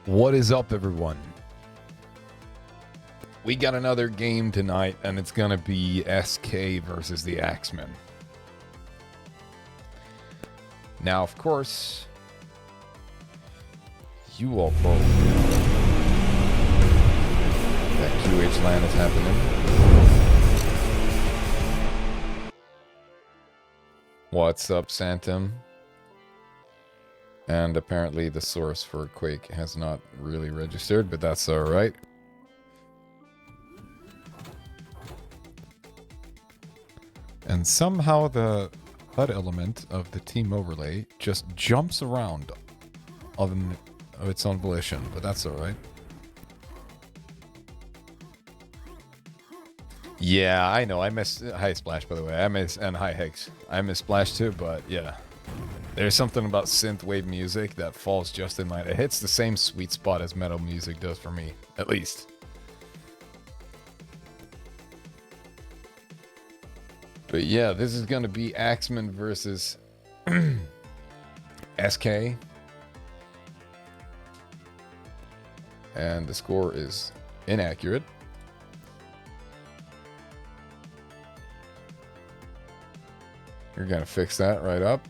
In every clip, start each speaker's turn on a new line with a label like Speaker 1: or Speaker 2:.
Speaker 1: What is up, everyone? We got another game tonight, and it's gonna be SK versus the Axemen. Now, of course, you all know that QH LAN is happening. What's up, Santum? And apparently the source for Quake has not really registered, but that's alright. And somehow the HUD element of the team overlay just jumps around of its own volition, but that's alright. Yeah, I know. I miss Hi Splash, by the way. And hi Higgs. I miss Splash too, but yeah. There's something about synthwave music that falls just in line. It hits the same sweet spot as metal music does for me, at least. But yeah, this is going to be Axemen versus SK. And the score is inaccurate. You're going to fix that right up.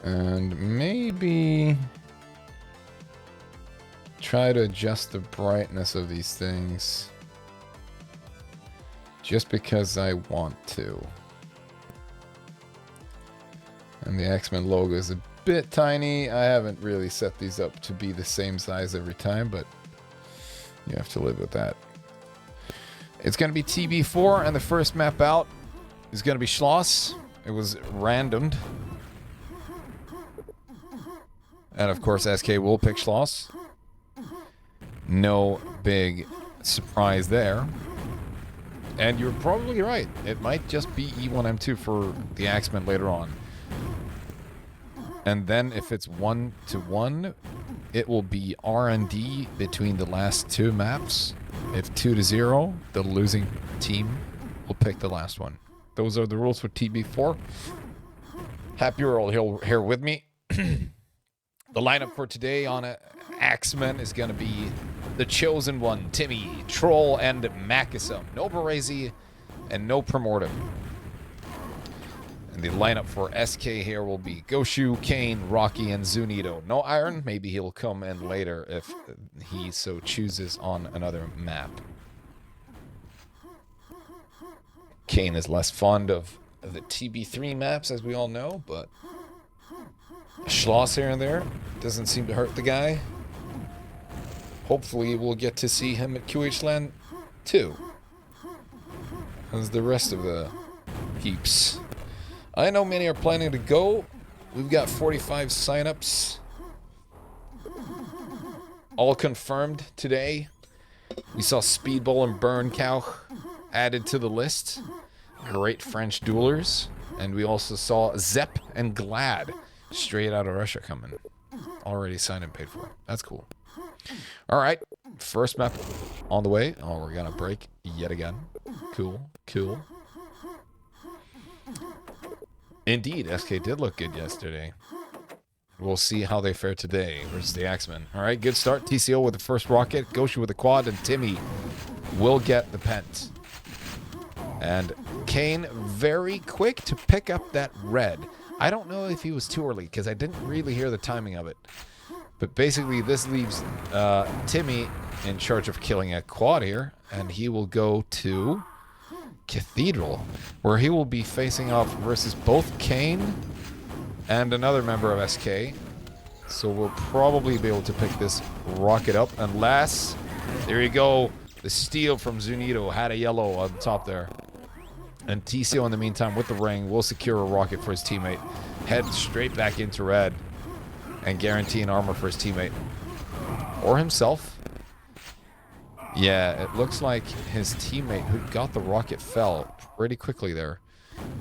Speaker 1: And maybe try to adjust the brightness of these things just because I want to. And the Axemen logo is a bit tiny. I haven't really set these up to be the same size every time, but you have to live with that. It's going to be TB4, and the first map out is going to be Schloss. It was randomed. And of course, SK will pick Schloss. No big surprise there. And you're probably right. It might just be E1M2 for the Axemen later on. And then if it's 1-1, it will be R&D between the last two maps. If 2-0, the losing team will pick the last one. Those are the rules for TB4. Happy you're all here with me. The lineup for today on Axemen is going to be the Chosen One, Timmy, Troll, and Makisum. No Berezi and no Primordium. And the lineup for SK here will be Goshu, Kane, Rocky, and Zunito. No Iron. Maybe he'll come in later if he so chooses on another map. Kane is less fond of the TB3 maps, as we all know, but Schloss here and there doesn't seem to hurt the guy. Hopefully we'll get to see him at QH LAN too, as the rest of the heaps. I know many are planning to go. We've got 45 signups, all confirmed today. We saw Speedball and Burncow added to the list. Great French duelers. And we also saw Zepp and Glad straight out of Russia coming. Already signed and paid for. That's cool. All right. First map on the way. Oh, we're going to break yet again. Cool. Cool. Indeed, SK did look good yesterday. We'll see how they fare today versus the Axemen. All right, good start. TCO with the first rocket. Goshu with the quad. And Timmy will get the pent. And Kane very quick to pick up that red. I don't know if he was too early because I didn't really hear the timing of it. But basically this leaves Timmy in charge of killing a quad here. And he will go to Cathedral, where he will be facing off versus both Kane and another member of SK. So we'll probably be able to pick this rocket up. Unless, there you go, the steal from Zunito had a yellow on top there. And TCO in the meantime with the ring will secure a rocket for his teammate. Head straight back into red and guarantee an armor for his teammate. Or himself. Yeah, it looks like his teammate who got the rocket fell pretty quickly there.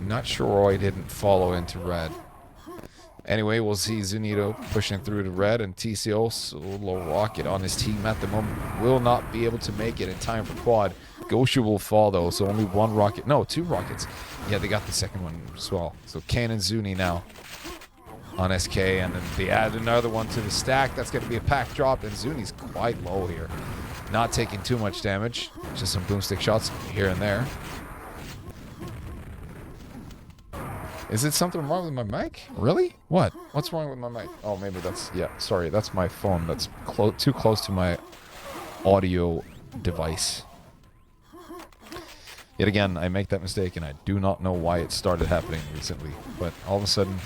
Speaker 1: Not sure why he didn't follow into red. Anyway, we'll see Zunito pushing through to red, and TCO solo rocket on his team at the moment will not be able to make it in time for quad. Goshu will fall, though, so only one rocket. No, two rockets. Yeah, they got the second one as well. So Kane and Zuni now on SK, and then they add another one to the stack. That's going to be a pack drop, and Zuni's quite low here. Not taking too much damage. Just some boomstick shots here and there. Is it something wrong with my mic? Really? What? What's wrong with my mic? Oh, maybe that's... Yeah, sorry. That's my phone. That's too close to my audio device. Yet again, I make that mistake, and I do not know why it started happening recently. But all of a sudden,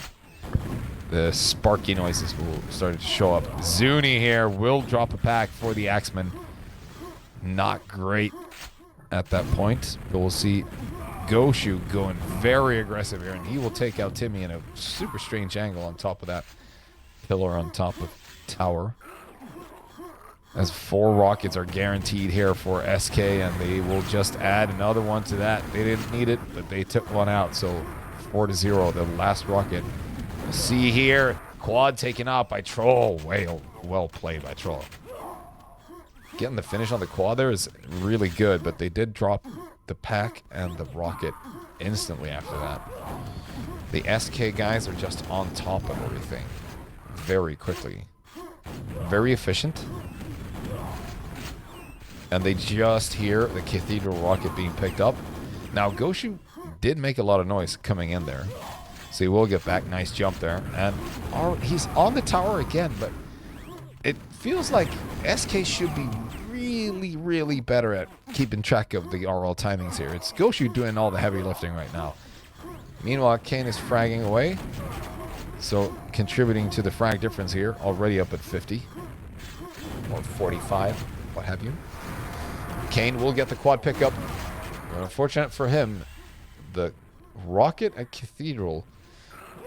Speaker 1: the sparky noises will start to show up. Zuni here will drop a pack for the Axemen. Not great at that point, but we'll see Goshu going very aggressive here, and he will take out Timmy in a super strange angle on top of that pillar on top of tower. As 4 rockets are guaranteed here for SK, and they will just add another one to that. They didn't need it, but they took one out, so 4-0, the last rocket. We'll see here, quad taken out by Troll. Well played by Troll. Getting the finish on the quad there is really good, but they did drop the pack and the rocket instantly after that. The SK guys are just on top of everything very quickly. Very efficient. And they just hear the Cathedral rocket being picked up. Now, Goshu did make a lot of noise coming in there. So he will get back. Nice jump there. And he's on the tower again, but it feels like SK should be really better at keeping track of the RL timings here. It's Goshu doing all the heavy lifting right now. Meanwhile, Kane is fragging away. So contributing to the frag difference here. Already up at 50. Or 45. What have you. Kane will get the quad pickup. Unfortunate for him, the rocket at Cathedral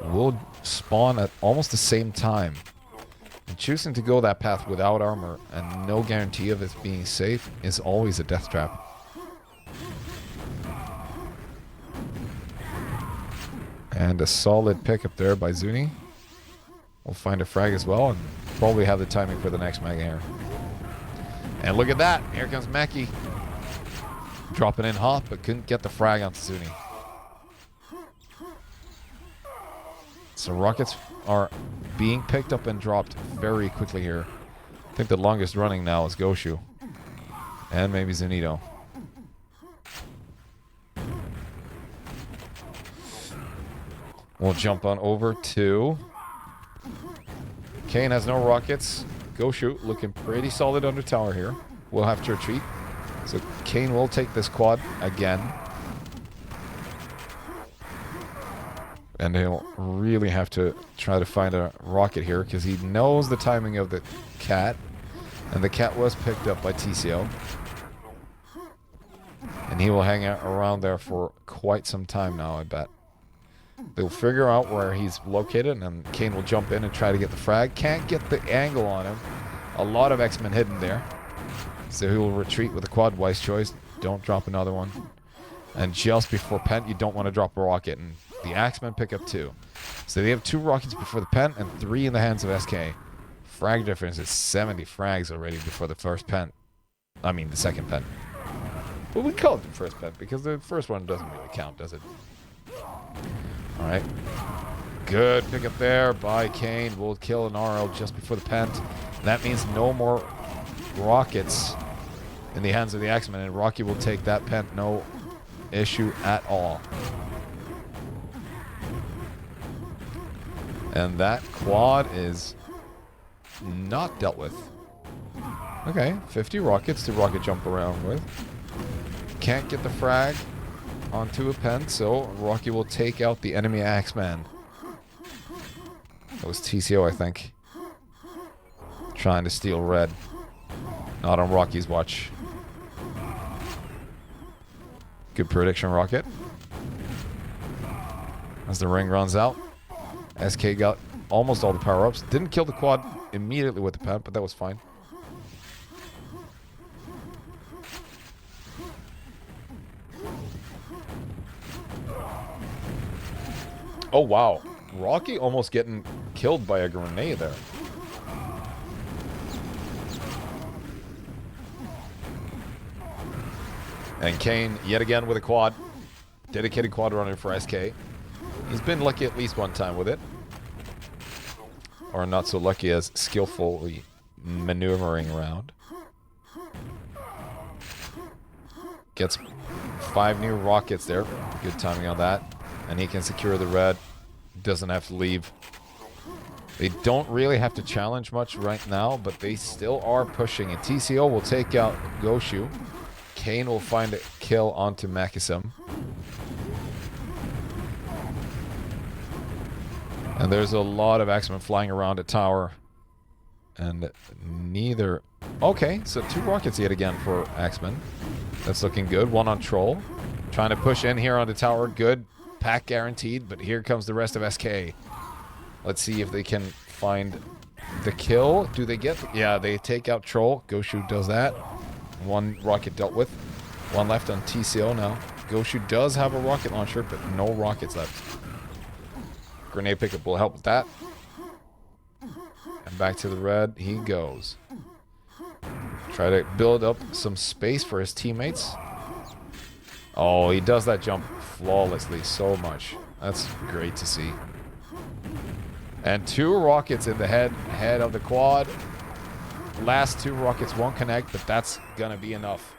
Speaker 1: will spawn at almost the same time. And choosing to go that path without armor and no guarantee of it being safe is always a death trap. And a solid pickup there by Zuni. We'll find a frag as well and probably have the timing for the next mega here. And look at that. Here comes Mackie. Dropping in hot, but couldn't get the frag onto Zuni. So rockets are being picked up and dropped very quickly here. I think the longest running now is Goshu. And maybe Zunito. We'll jump on over to... Kane has no rockets. Goshu looking pretty solid under tower here. We'll have to retreat. So Kane will take this quad again. And he'll really have to try to find a rocket here because he knows the timing of the cat. And the cat was picked up by TCO. And he will hang out around there for quite some time now, I bet. They'll figure out where he's located, and Kane will jump in and try to get the frag. Can't get the angle on him. A lot of X-Men hidden there. So he will retreat with a quad, wise choice. Don't drop another one. And just before Pent, you don't want to drop a rocket. And the Axemen pick up 2. So they have 2 rockets before the Pent and 3 in the hands of SK. Frag difference is 70 frags already before the first Pent. I mean, the second Pent. But we call it the first Pent because the first one doesn't really count, does it? Alright. Good pickup there by Kane. Will kill an RL just before the Pent. That means no more rockets in the hands of the Axemen, and Rocky will take that Pent, no issue at all. And that quad is not dealt with. Okay, 50 rockets to rocket jump around with. Can't get the frag onto a Pent, so Rocky will take out the enemy Axeman. That was TCO, I think. Trying to steal red. Not on Rocky's watch. Good prediction, Rocket. As the ring runs out, SK got almost all the power-ups. Didn't kill the quad immediately with the Pent, but that was fine. Oh, wow. Rocky almost getting killed by a grenade there. And Kane, yet again with a quad. Dedicated quad runner for SK. He's been lucky at least one time with it. Or not so lucky as skillfully maneuvering around. Gets 5 new rockets there. Good timing on that. And he can secure the red. Doesn't have to leave. They don't really have to challenge much right now, but they still are pushing. And TCO will take out Goshu. Kane will find a kill onto Makisum. And there's a lot of Axemen flying around at tower. And neither... Okay, so 2 rockets yet again for Axemen. That's looking good. 1 on Troll. Trying to push in here on the tower. Good. Pack guaranteed, but here comes the rest of SK. Let's see if they can find the kill. Do they get... Yeah, they take out Troll. Goshu does that. 1 rocket dealt with. 1 left on TCO now. Goshu does have a rocket launcher, but no rockets left. Grenade pickup will help with that. And back to the red he goes. Try to build up some space for his teammates. Oh, he does that jump flawlessly so much. That's great to see. And 2 rockets in the head of the quad. Last 2 rockets won't connect, but that's gonna be enough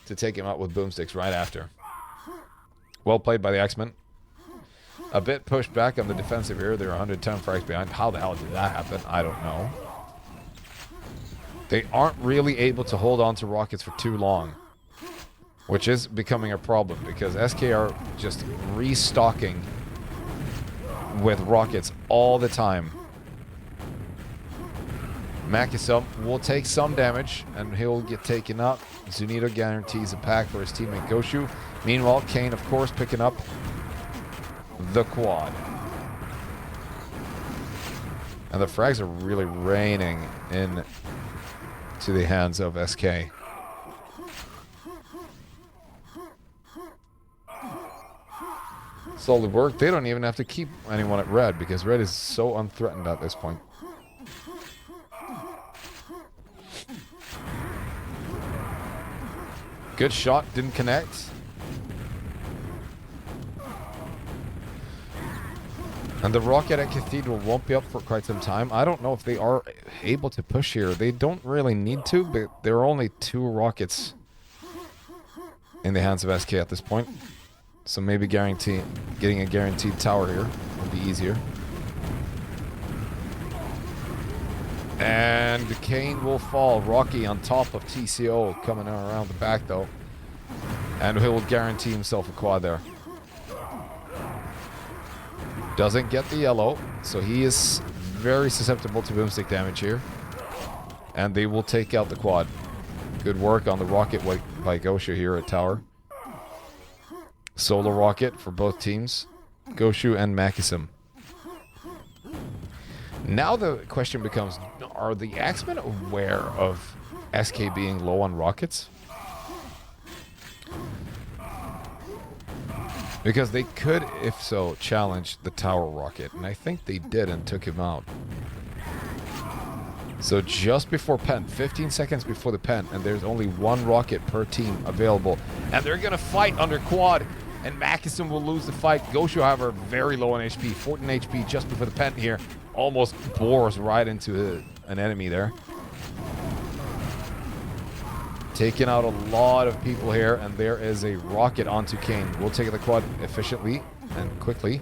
Speaker 1: to take him out with boomsticks right after. Well played by the Axemen. A bit pushed back on the defensive here. They're 110 frags behind. How the hell did that happen? I don't know. They aren't really able to hold on to rockets for too long, which is becoming a problem because SK are just restocking with rockets all the time. Makisum will take some damage and he'll get taken up. Zunito guarantees a pack for his teammate Goshu. Meanwhile, Kane, of course, picking up the quad. And the frags are really raining in to the hands of SK. Solid work. They don't even have to keep anyone at red because red is so unthreatened at this point. Good shot, didn't connect. And the rocket at Cathedral won't be up for quite some time. I don't know if they are able to push here. They don't really need to, but there are only 2 rockets in the hands of SK at this point. So maybe getting a guaranteed tower here will be easier. And Kane will fall. Rocky on top of TCO coming around the back though. And he will guarantee himself a quad there. Doesn't get the yellow, so he is very susceptible to boomstick damage here. And they will take out the quad. Good work on the rocket by Goshu here at tower. Solo rocket for both teams. Goshu and Makisum. Now the question becomes, are the Axemen aware of SK being low on rockets? Because they could, if so, challenge the tower rocket. And I think they did and took him out. So just before pen, 15 seconds before the pen, and there's only 1 rocket per team available. And they're going to fight under quad. And Makisum will lose the fight. Goshu, however, very low on HP. 14 HP just before the pen here. Almost bores right into an enemy there. Taking out a lot of people here, and there is a rocket onto Kane. We'll take the quad efficiently and quickly.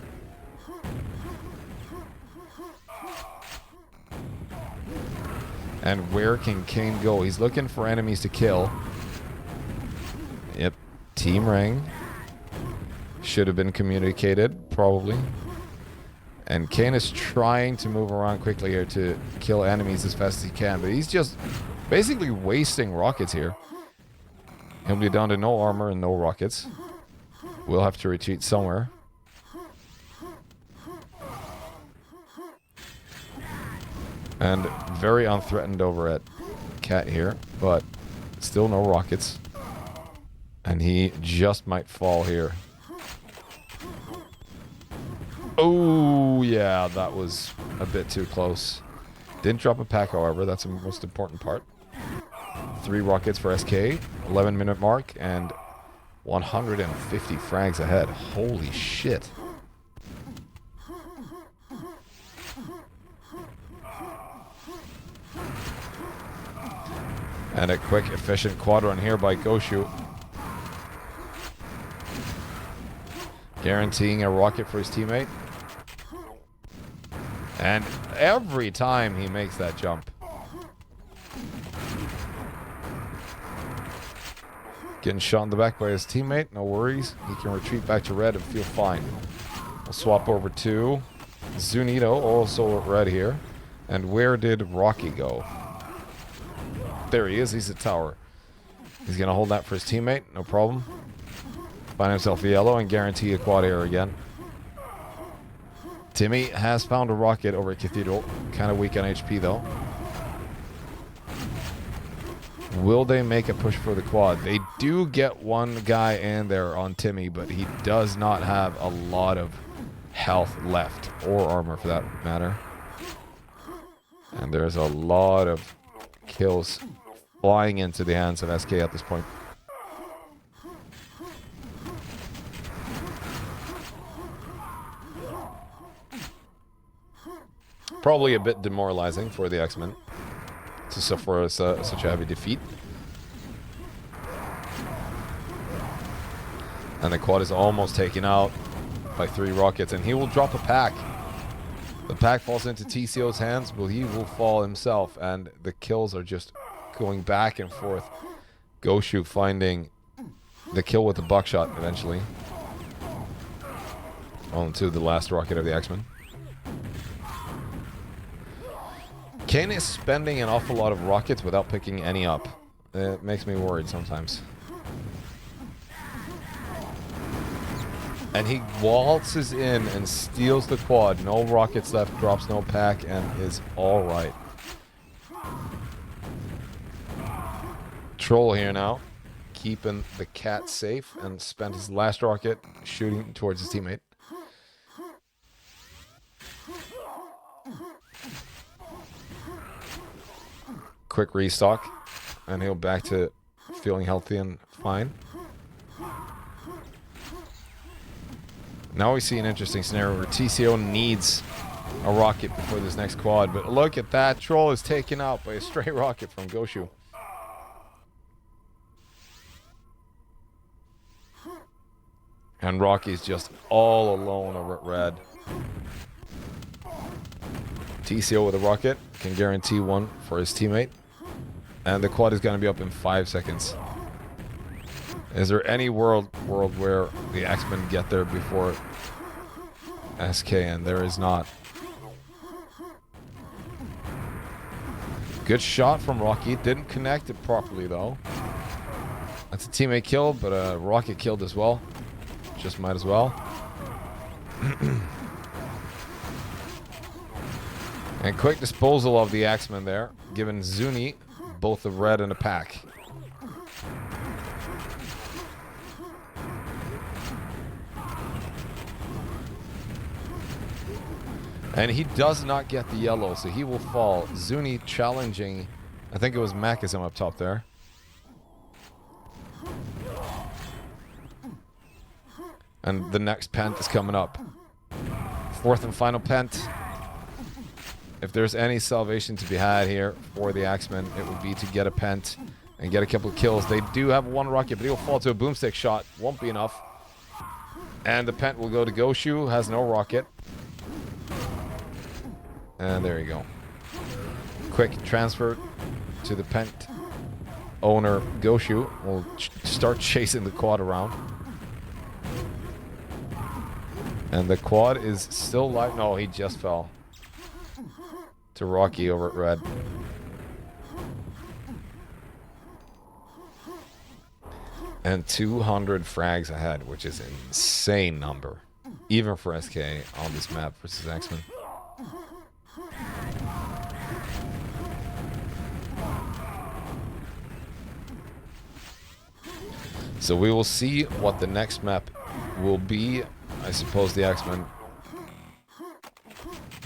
Speaker 1: And where can Kane go? He's looking for enemies to kill. Yep, team ring. Should have been communicated, probably. And Kane is trying to move around quickly here to kill enemies as fast as he can, but he's just basically wasting rockets here. He'll be down to no armor and no rockets. We'll have to retreat somewhere. And very unthreatened over at Cat here, but still no rockets. And he just might fall here. Oh, yeah, that was a bit too close. Didn't drop a pack, however. That's the most important part. 3 rockets for SK. 11-minute mark, and 150 frags ahead. Holy shit. And a quick, efficient quad run here by Goshu. Guaranteeing a rocket for his teammate. And every time he makes that jump. Getting shot in the back by his teammate. No worries. He can retreat back to red and feel fine. We'll swap over to Zunito, also red here. And where did Rocky go? There he is. He's at tower. He's going to hold that for his teammate. No problem. Find himself a yellow and guarantee a quad air again. Timmy has found a rocket over at Cathedral. Kind of weak on HP though. Will they make a push for the quad? They do get one guy in there on Timmy, but he does not have a lot of health left, or armor for that matter. And there's a lot of kills flying into the hands of SK at this point. Probably a bit demoralizing for the Axemen to suffer such a heavy defeat. And the quad is almost taken out by 3 rockets, and he will drop a pack. The pack falls into TCO's hands, but he will fall himself, and the kills are just going back and forth. Goshu finding the kill with the buckshot eventually. On to the last rocket of the Axemen. Kane is spending an awful lot of rockets without picking any up. It makes me worried sometimes. And he waltzes in and steals the quad. No rockets left, drops no pack, and is alright. Troll here now, keeping the cat safe, and spent his last rocket shooting towards his teammate. Quick restock, and he'll back to feeling healthy and fine. Now we see an interesting scenario where TCO needs a rocket before this next quad, but look at that. Troll is taken out by a stray rocket from Goshu. And Rocky's just all alone over at red. TCO with a rocket can guarantee one for his teammate. And the quad is going to be up in 5 seconds. Is there any world where the Axemen get there before SK? And there is not. Good shot from Rocky. Didn't connect it properly though. That's a teammate kill, but a rocket killed as well. Just might as well. And quick disposal of the Axemen there, giving Zuni both a red and a pack. And he does not get the yellow, so he will fall. Zuni challenging, I think it was Makism up top there. And the next pent is coming up. 4th and final pent. If there's any salvation to be had here for the Axemen, it would be to get a pent and get a couple of kills. They do have one rocket, but he'll fall to a boomstick shot. Won't be enough. And the pent will go to Goshu, has no rocket. And there you go. Quick transfer to the pent owner, Goshu. Will start chasing the quad around. And the quad is still live. No, he just fell to Rocky over at red. And 200 frags ahead, which is an insane number, even for SK on this map versus Axemen. So we will see what the next map will be. I suppose the Axemen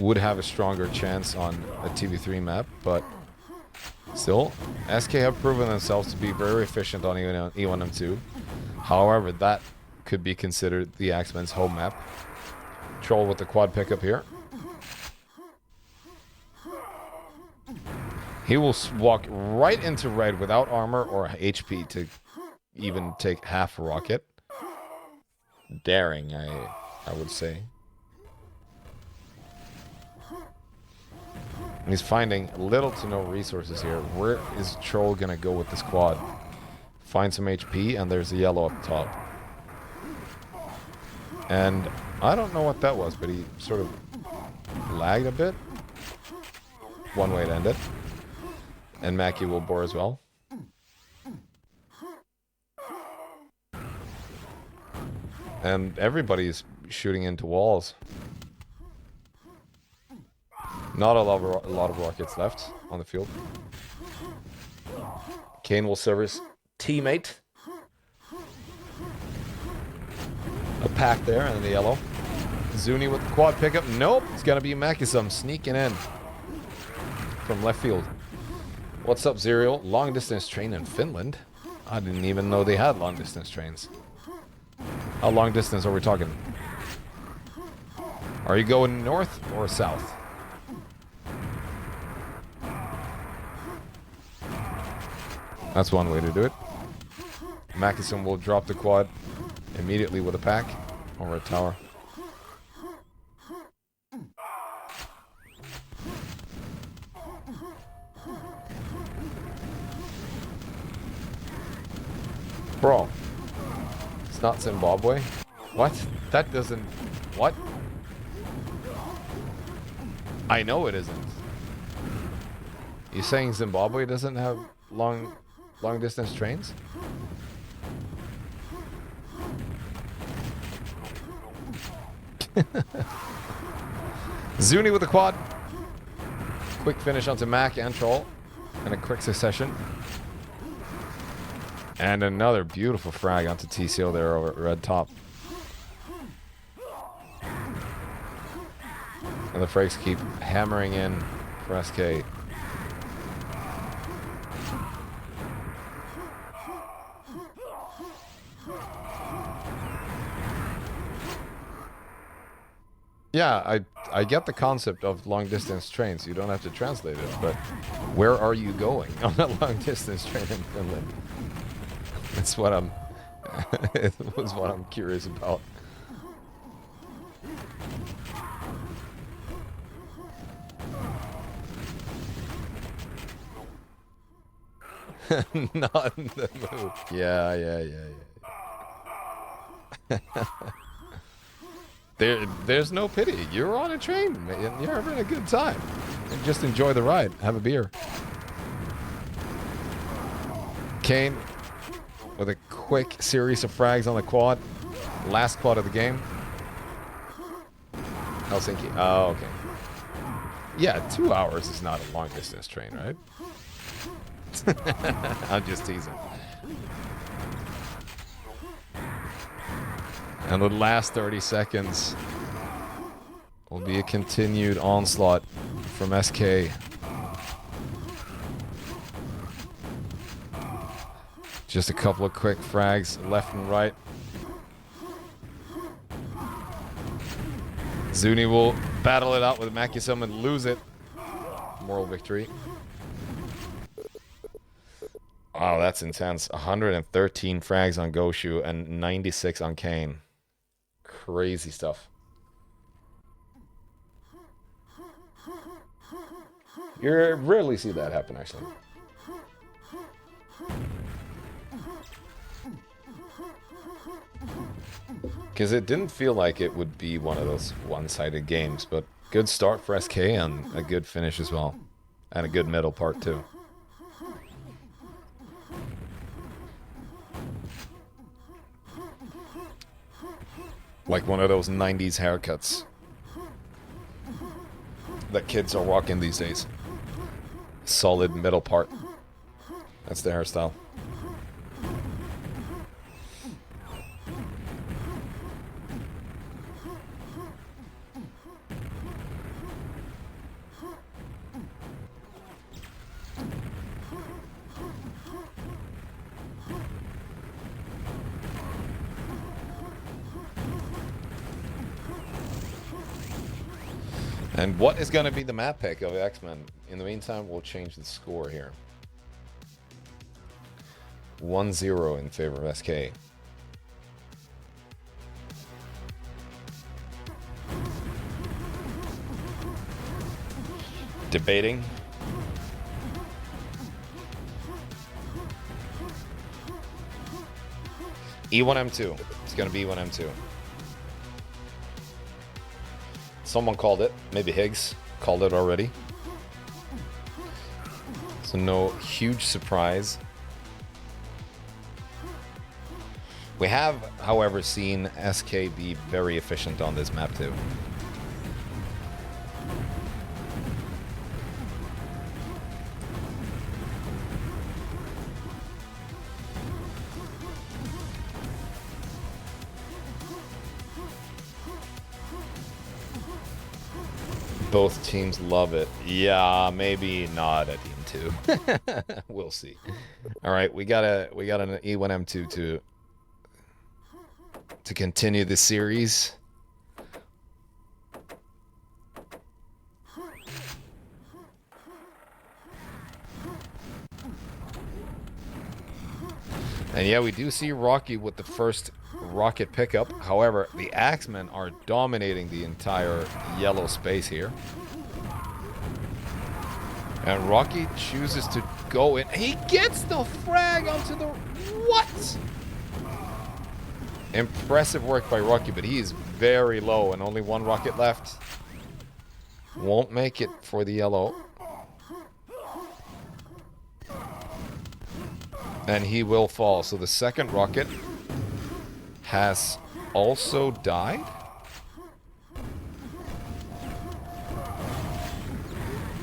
Speaker 1: would have a stronger chance on a TB3 map, but still, SK have proven themselves to be very efficient on E1M2. However, that could be considered the Axemen's home map. Troll with the quad pickup here. He will walk right into red without armor or HP to even take half a rocket. Daring, I would say. He's finding little to no resources here. Where is Troll gonna go with this quad? Find some HP, and there's a yellow up top. And I don't know what that was, but he sort of lagged a bit. One way to end it. And Mackie will bore as well. And everybody's shooting into walls. Not a lot of rockets left on the field. Kane will serve his teammate. A pack there and the yellow. Zuni with the quad pickup. Nope, it's gonna be Makisum sneaking in from left field. What's up, Zerial? Long distance train in Finland? I didn't even know they had long distance trains. How long distance are we talking? Are you going north or south? That's one way to do it. Makisum will drop the quad immediately with a pack over a tower. Bro, it's not Zimbabwe. What? That doesn't... What? I know it isn't. You saying Zimbabwe doesn't have long distance trains? Zuni with the quad. Quick finish onto Mac and Troll in a quick succession. And another beautiful frag onto TCO there over at red top. And the frags keep hammering in for SK. Yeah, I get the concept of long distance trains. You don't have to translate it, but where are you going on a long distance train in Finland? That's what I'm it was what I'm curious about. Not in the mood. Yeah. There's no pity. You're on a train, man. You're having a good time. And just enjoy the ride. Have a beer. Kane with a quick series of frags on the quad. Last quad of the game. Helsinki. Oh, okay. Yeah, 2 hours is not a long distance train, right? I'm just teasing. And the last 30 seconds will be a continued onslaught from SK. Just a couple of quick frags left and right. Zuni will battle it out with Makisum and lose it. Moral victory. Wow, that's intense. 113 frags on Goshu and 96 on Kane. Crazy stuff. You rarely see that happen, actually. Because it didn't feel like it would be one of those one-sided games, but good start for SK and a good finish as well. And a good middle part, too. Like one of those 90s haircuts that kids are rocking these days. Solid middle part. That's the hairstyle. And what is going to be the map pick of X-Men? In the meantime, we'll change the score here. 1-0 in favor of SK. Debating. E1M2. It's going to be E1M2. Someone called it. Maybe Higgs called it already. So no huge surprise. We have, however, seen SK be very efficient on this map too. Both teams love it. Yeah, maybe not at team 2. We'll see. All right, we got an E1M2 to continue the series. And yeah, we do see Rocky with the first rocket pickup. However, the Axemen are dominating the entire yellow space here. And Rocky chooses to go in. He gets the frag onto the... What? Impressive work by Rocky, but he is very low and only one rocket left. Won't make it for the yellow. And he will fall. So the second rocket has also died.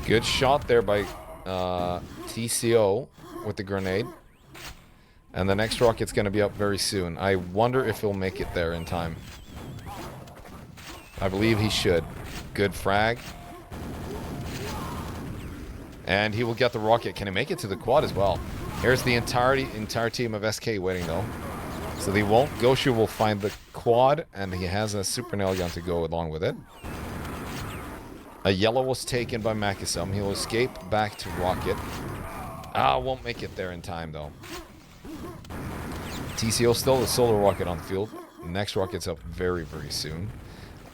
Speaker 1: Good shot there by TCO with the grenade. And the next rocket's going to be up very soon. I wonder if he'll make it there in time. I believe he should. Good frag. And he will get the rocket. Can he make it to the quad as well? Here's the entire team of SK waiting though. So they won't. Goshu will find the quad, and he has a super nail gun to go along with it. A yellow was taken by Makisum. He'll escape back to rocket. Won't make it there in time though. TCO still a solo rocket on the field. Next rocket's up very, very soon.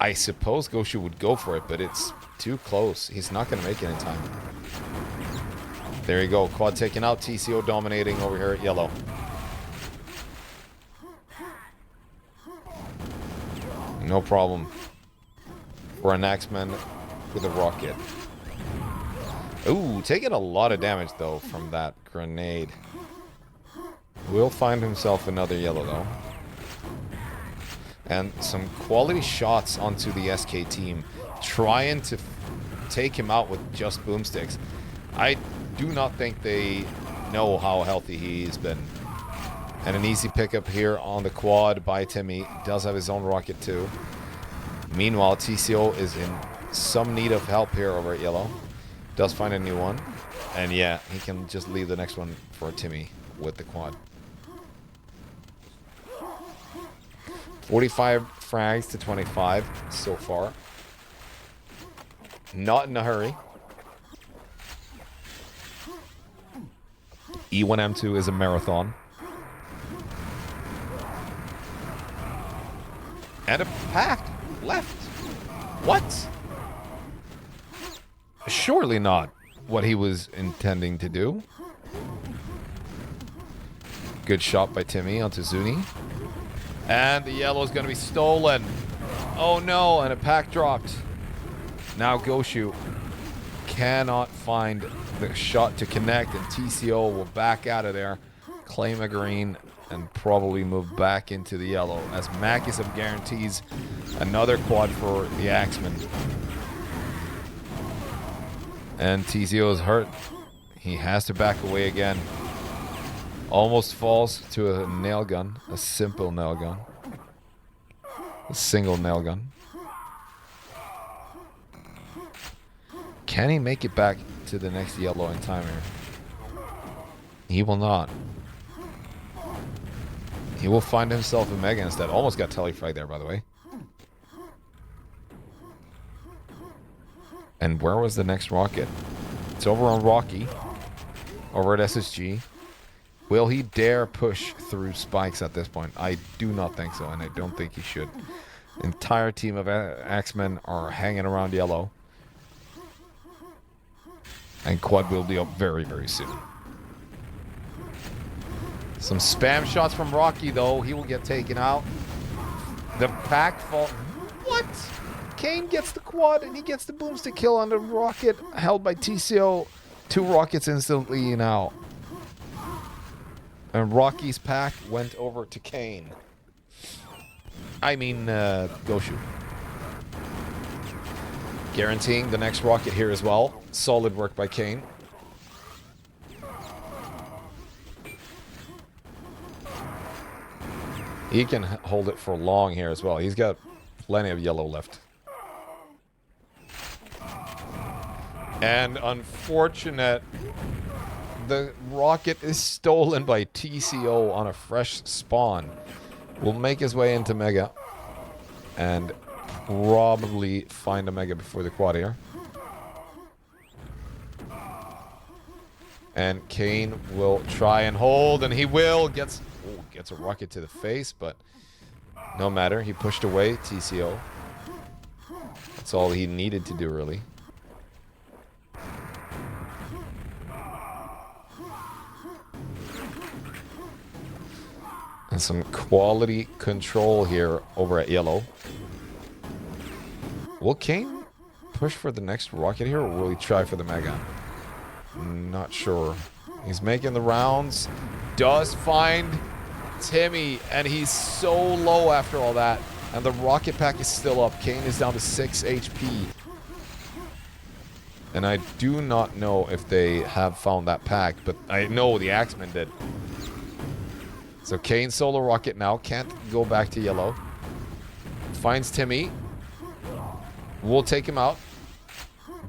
Speaker 1: I suppose Goshu would go for it, but it's too close. He's not going to make it in time. There you go. Quad taken out. TCO dominating over here at yellow. No problem for an Axeman with a rocket. Ooh, taking a lot of damage though from that grenade. Will find himself another yellow though. And some quality shots onto the SK team, trying to take him out with just boomsticks. I do not think they know how healthy he's been. And an easy pickup here on the quad by Timmy. Does have his own rocket too. Meanwhile, TCO is in some need of help here over at yellow. Does find a new one. And yeah, he can just leave the next one for Timmy with the quad. 45 frags to 25 so far. Not in a hurry. E1M2 is a marathon. And a pack left. What? Surely not what he was intending to do. Good shot by Timmy onto Zuni. And the yellow is going to be stolen. Oh no, and a pack dropped. Now Goshu cannot find the shot to connect, and TCO will back out of there, claim a green, and probably move back into the yellow as Makisum guarantees another quad for the Axemen. And TCO is hurt. He has to back away again. Almost falls to a nail gun, a simple nail gun. A single nail gun. Can he make it back to the next yellow in time here? He will not. He will find himself a Mega instead. Almost got telefragged there, by the way. And where was the next rocket? It's over on Rocky. Over at SSG. Will he dare push through spikes at this point? I do not think so, and I don't think he should. The entire team of Axemen are hanging around yellow. And Quad will be up very, very soon. Some spam shots from Rocky, though. He will get taken out. The pack fall. What? Kane gets the quad, and he gets the boomstick kill on the rocket held by TCO. 2 rockets instantly now. And Rocky's pack went over to Kane. I mean, Goshu. Guaranteeing the next rocket here as well. Solid work by Kane. He can hold it for long here as well. He's got plenty of yellow left. And unfortunate, the rocket is stolen by TCO on a fresh spawn. Will make his way into Mega and probably find a Mega before the quad here. And Kane will try and hold, and he will. Gets a rocket to the face, but no matter. He pushed away TCO. That's all he needed to do, really. And some quality control here over at yellow. Will Kane push for the next rocket here, or will he try for the Mega? Not sure. He's making the rounds. Does find Timmy, and he's so low after all that. And the rocket pack is still up. Kane is down to 6 HP. And I do not know if they have found that pack, but I know the Axemen did. So Kane solo rocket now. Can't go back to yellow. Finds Timmy. We'll take him out.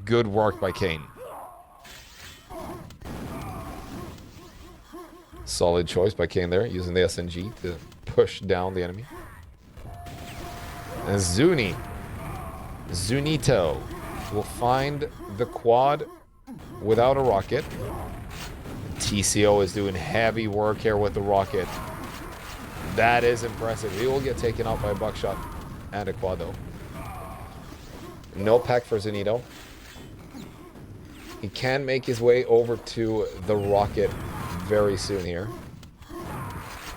Speaker 1: Good work by Kane. Solid choice by Kane there, using the SNG to push down the enemy. And Zunito will find the quad without a rocket. TCO is doing heavy work here with the rocket. That is impressive. He will get taken out by a buckshot and a quad, though. No pack for Zunito. He can make his way over to the rocket very soon here,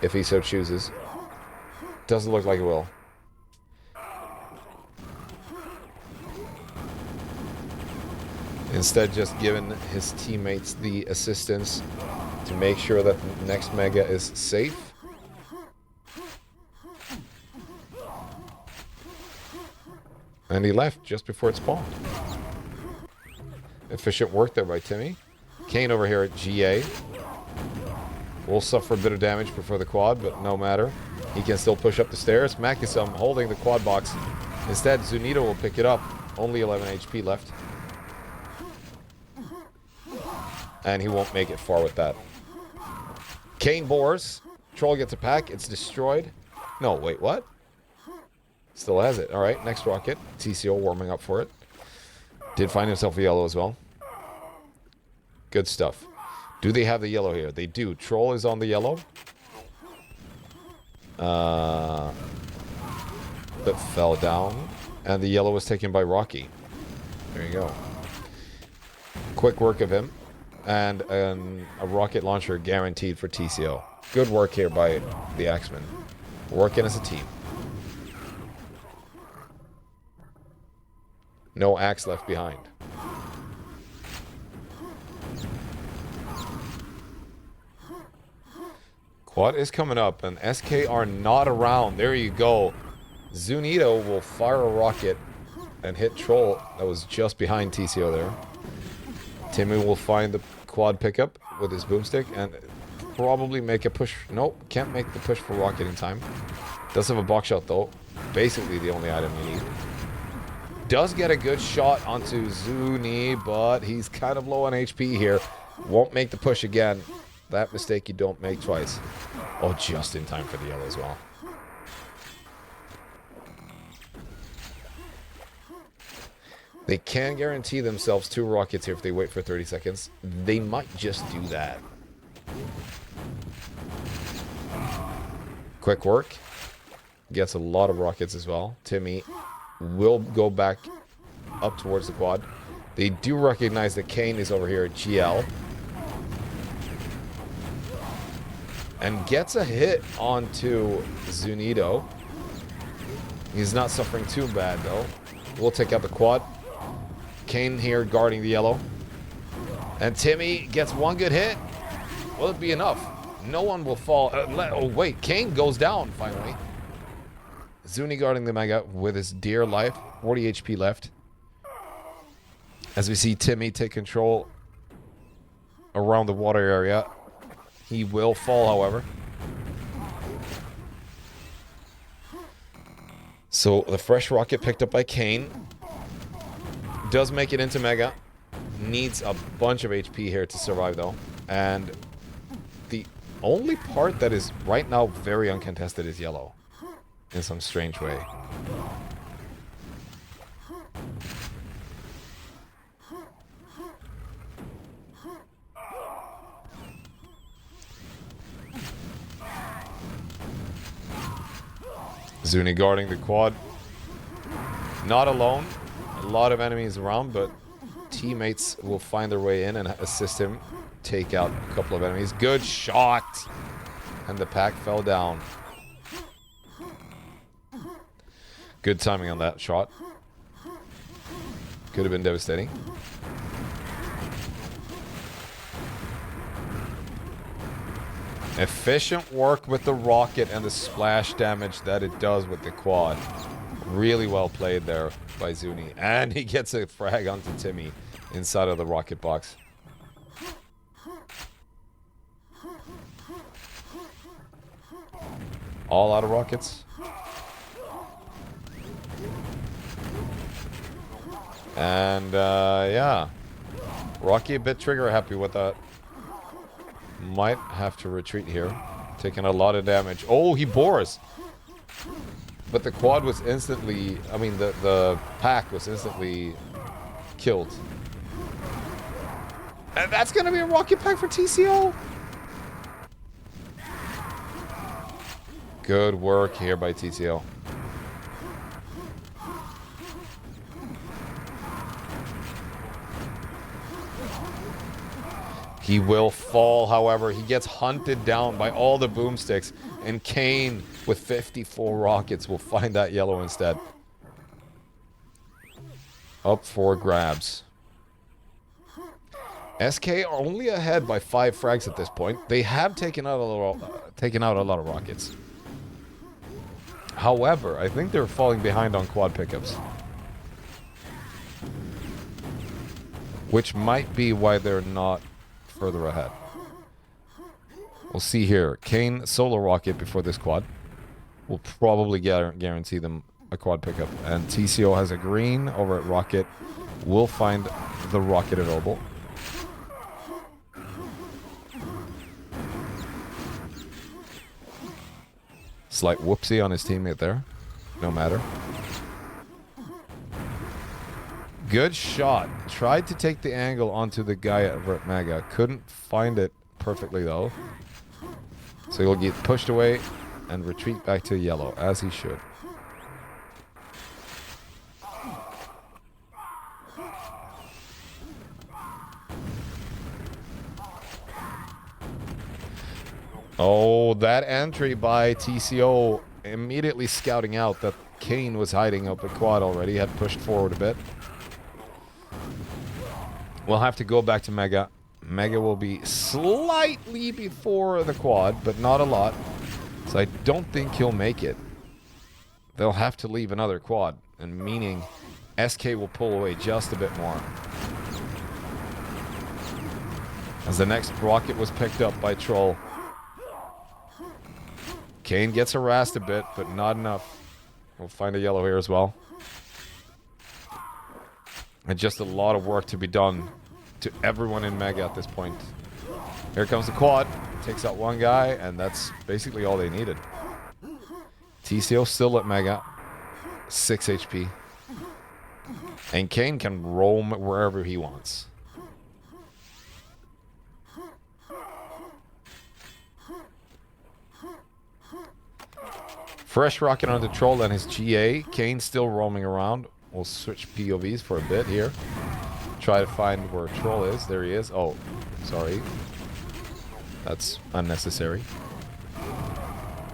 Speaker 1: if he so chooses. Doesn't look like it will. Instead, just giving his teammates the assistance to make sure that the next Mega is safe. And he left just before it spawned. Efficient work there by Timmy. Kane over here at GA. Will suffer a bit of damage before the quad, but no matter. He can still push up the stairs. Makisum holding the quad box. Instead, Zunito will pick it up. Only 11 HP left. And he won't make it far with that. Kane bores. Troll gets a pack. It's destroyed. No, wait, what? Still has it. Alright, next rocket. TCO warming up for it. Did find himself a yellow as well. Good stuff. Do they have the yellow here? They do. Troll is on the yellow. But fell down. And the yellow was taken by Rocky. There you go. Quick work of him. And a rocket launcher guaranteed for TCO. Good work here by the Axemen. Working as a team. No axe left behind. Quad is coming up, and SK are not around. There you go. Zunito will fire a rocket and hit Troll that was just behind TCO there. Timmy will find the quad pickup with his boomstick and probably make a push. Nope, can't make the push for rocket in time. Does have a box shot though. Basically the only item you need. Does get a good shot onto Zuni, but he's kind of low on HP here. Won't make the push again. That mistake you don't make twice. Oh, just in time for the yellow as well. They can guarantee themselves 2 rockets here if they wait for 30 seconds. They might just do that. Quick work. Gets a lot of rockets as well. Timmy will go back up towards the quad. They do recognize that Kane is over here at GL. And gets a hit onto Zunido. He's not suffering too bad, though. We'll take out the quad. Kane here guarding the yellow. And Timmy gets 1 good hit. Will it be enough? No one will fall. Oh, wait. Kane goes down, finally. Zuni guarding the Mega with his dear life. 40 HP left. As we see Timmy take control around the water area. He will fall, however. So the fresh rocket picked up by Kane. Does make it into Mega. Needs a bunch of HP here to survive, though. And the only part that is right now very uncontested is yellow. In some strange way. Zuni guarding the quad. Not alone. A lot of enemies around, but teammates will find their way in and assist him take out a couple of enemies. Good shot! And the pack fell down. Good timing on that shot. Could have been devastating. Efficient work with the rocket and the splash damage that it does with the quad. Really well played there by Zuni. And he gets a frag onto Timmy inside of the rocket box. All out of rockets. And, yeah. Rocky a bit trigger happy with that. Might have to retreat here. Taking a lot of damage. Oh, he bores! But the quad was instantly... I mean, the pack was instantly killed. And that's gonna be a rocket pack for TCO! Good work here by TCO. He will fall, however. He gets hunted down by all the boomsticks. And Kane, with 54 rockets, will find that yellow instead. Up for grabs. SK are only ahead by 5 frags at this point. They have taken out a lot of rockets. However, I think they're falling behind on quad pickups. Which might be why they're not further ahead. We'll see here. Kane solo rocket before this quad. Will probably guarantee them a quad pickup. And TCO has a green over at rocket. We'll find the rocket available. Slight whoopsie on his teammate there. No matter. Good shot. Tried to take the angle onto the guy at Vert Mega. Couldn't find it perfectly though. So he'll get pushed away and retreat back to yellow, as he should. Oh, that entry by TCO, immediately scouting out that Kane was hiding up at quad already, had pushed forward a bit. We'll have to go back to Mega. Mega will be slightly before the quad, but not a lot. So I don't think he'll make it. They'll have to leave another quad, and meaning SK will pull away just a bit more. As the next rocket was picked up by Troll. Kane gets harassed a bit, but not enough. We'll find a yellow here as well. And just a lot of work to be done to everyone in Mega at this point. Here comes the quad. Takes out one guy, and that's basically all they needed. TCO still at Mega. 6 HP. And Kane can roam wherever he wants. Fresh rocket on the Troll and his GA. Kane still roaming around. We'll switch POVs for a bit here. Try to find where Troll is. There he is. Oh, sorry. That's unnecessary.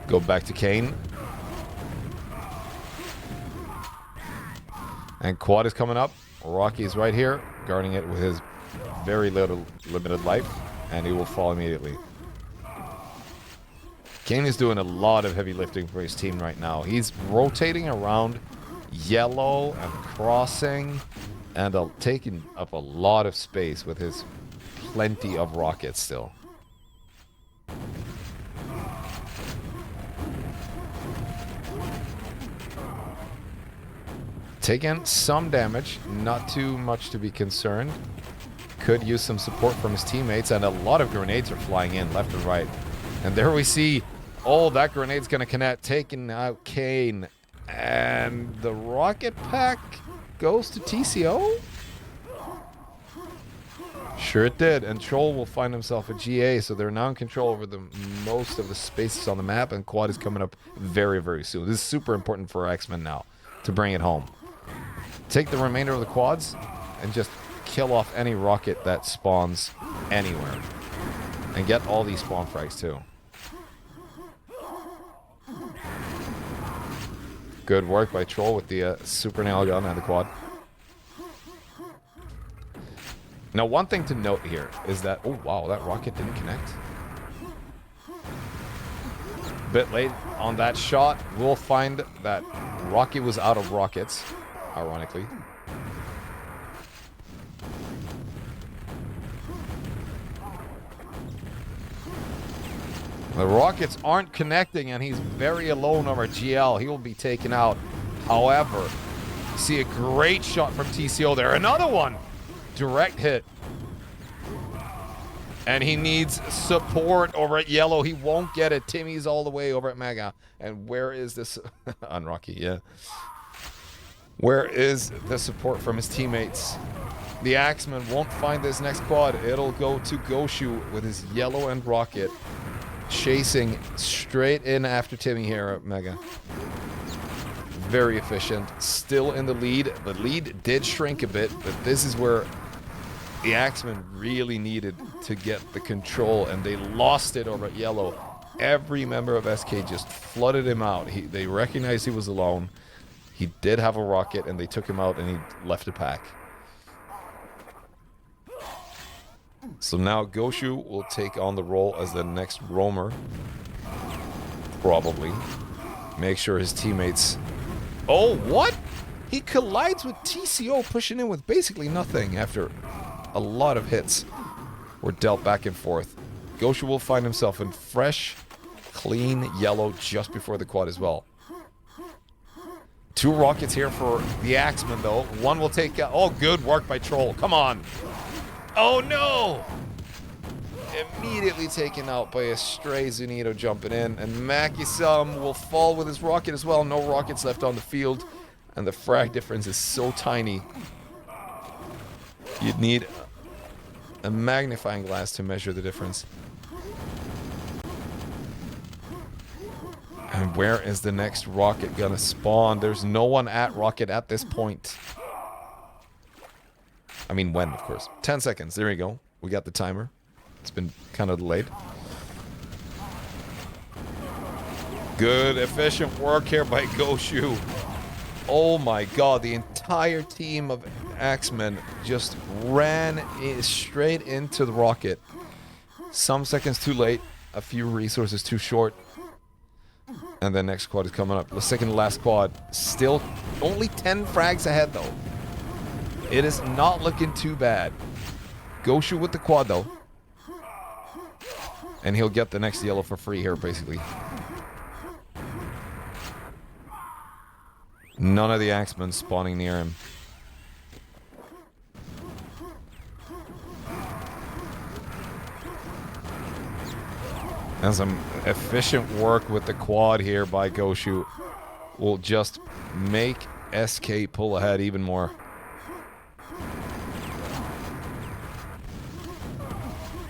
Speaker 1: Go back to Kane. And Quad is coming up. Rocky is right here, guarding it with his very little limited life. And he will fall immediately. Kane is doing a lot of heavy lifting for his team right now. He's rotating around yellow and crossing and taking up a lot of space with his plenty of rockets still. Taking some damage, not too much to be concerned. Could use some support from his teammates, and a lot of grenades are flying in left and right. And there we see, oh, that grenade's gonna connect, taking out Kane. And the rocket pack goes to TCO? Sure it did, and Troll will find himself a GA, so they're now in control over the most of the spaces on the map, and Quad is coming up very, very soon. This is super important for Axemen now, to bring it home. Take the remainder of the quads, and just kill off any rocket that spawns anywhere. And get all these spawn frags too. Good work by Troll with the super nail gun and the quad. Now, one thing to note here is that, oh wow, that rocket didn't connect. Bit late on that shot. We'll find that Rocky was out of rockets, ironically. The rockets aren't connecting, and he's very alone over GL. He will be taken out. However, you see a great shot from TCO there. Another one! Direct hit. And he needs support over at yellow. He won't get it. Timmy's all the way over at Mega. And where is this? On Rocky, yeah. Where is the support from his teammates? The Axeman won't find this next quad. It'll go to Goshu with his yellow and rocket. Chasing straight in after Timmy here at Mega. Very efficient. Still in the lead. The lead did shrink a bit, but this is where the Axemen really needed to get the control, and they lost it over at yellow. Every member of SK just flooded him out. They recognized he was alone. He did have a rocket, and they took him out, and he left a pack. So now Goshu will take on the role as the next roamer. Probably. Make sure his teammates... Oh, what? He collides with TCO, pushing in with basically nothing after a lot of hits were dealt back and forth. Goshu will find himself in fresh, clean yellow just before the quad as well. 2 rockets here for the Axemen, though. One will take... Oh, good work by Troll. Come on. Oh, no! Immediately taken out by a stray Zunito jumping in. And Makisum will fall with his rocket as well. No rockets left on the field. And the frag difference is so tiny. You'd need a magnifying glass to measure the difference. And where is the next rocket gonna spawn? There's no one at rocket at this point. I mean, when, of course. 10 seconds. There you go. We got the timer. It's been kind of delayed. Good, efficient work here by Goshu. Oh my god, the entire team of Axemen just ran straight into the rocket. Some seconds too late. A few resources too short. And the next quad is coming up. The second to last quad. Still only 10 frags ahead, though. It is not looking too bad. Goshu with the quad, though. And he'll get the next yellow for free here, basically. None of the Axemen spawning near him. And some efficient work with the quad here by Goshu will just make SK pull ahead even more.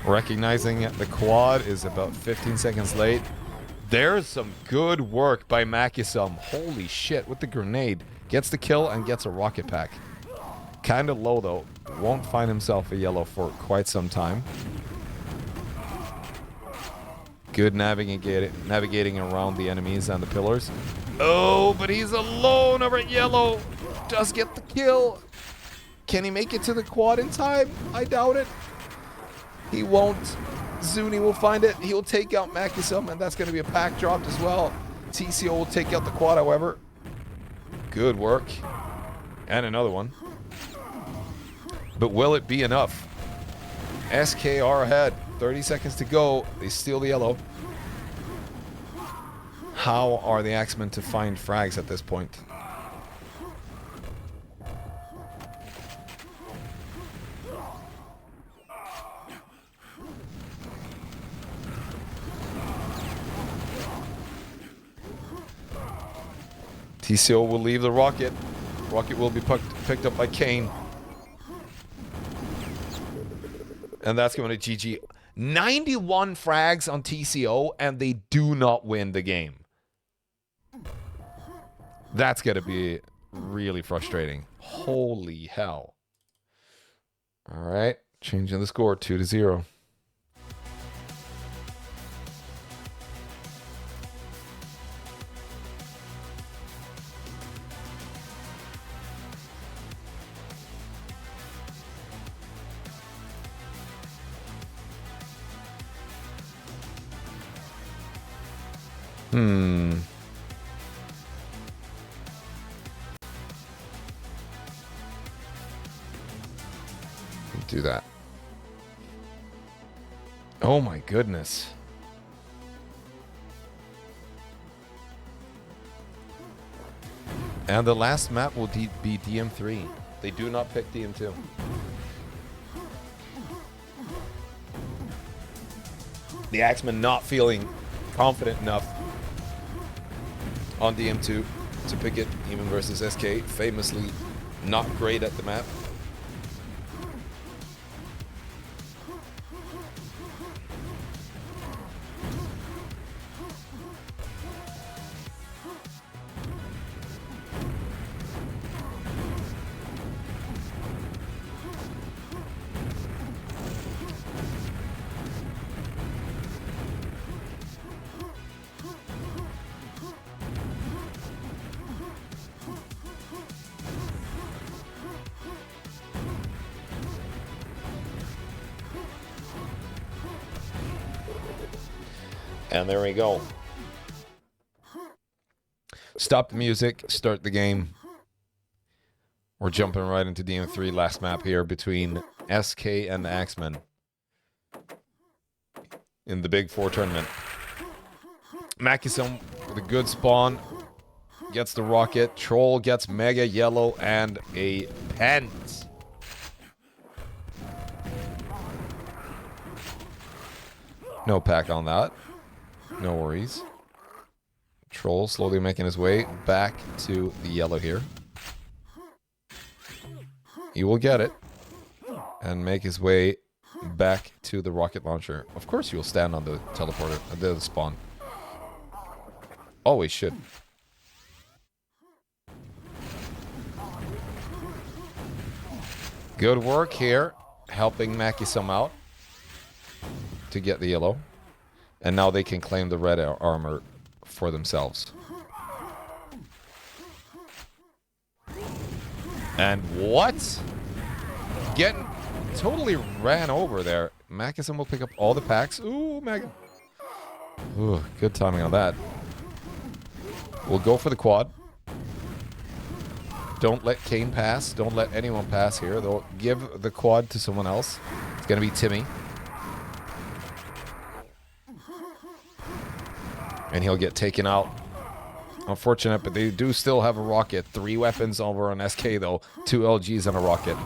Speaker 1: Recognizing the quad is about 15 seconds late. There's some good work by Makisum. Holy shit, with the grenade. Gets the kill and gets a rocket pack. Kind of low though. Won't find himself a yellow for quite some time. Good navigating around the enemies and the pillars. Oh, but he's alone over at yellow. Does get the kill. Can he make it to the quad in time? I doubt it. He won't. Zuni will find it. He'll take out Makisum, and that's going to be a pack dropped as well. TCO will take out the quad, however. Good work. And another one. But will it be enough? SK are ahead. 30 seconds to go. They steal the yellow. How are the Axemen to find frags at this point? TCO will leave the rocket. Rocket will be picked up by Kane. And that's going to GG. 91 frags on TCO, and they do not win the game. That's going to be really frustrating. Holy hell. All right. Changing the score 2-0. Do that. Oh my goodness. And the last map will be DM3. They do not pick DM2. The Axemen not feeling confident enough on DM2 to pick it, even versus SK. Famously not great at the map. And there we go. Stop the music, start the game. We're jumping right into DM3, last map here between SK and the Axemen in the Big 4 tournament. Makisum with a good spawn gets the rocket. Troll gets mega yellow and a pent. No pack on that. No worries. Troll slowly making his way back to the yellow here. He will get it and make his way back to the rocket launcher. Of course he will stand on the teleporter, the spawn. Always should. Good work here, helping Makisum out to get the yellow. And now they can claim the red armor for themselves. And what? Getting totally ran over there. Makisum will pick up all the packs. Ooh, Ooh, good timing on that. We'll go for the quad. Don't let Kane pass. Don't let anyone pass here. They'll give the quad to someone else. It's going to be Timmy. And he'll get taken out. Unfortunate, but they do still have a rocket. 3 weapons over on SK, though. 2 LGs and a rocket.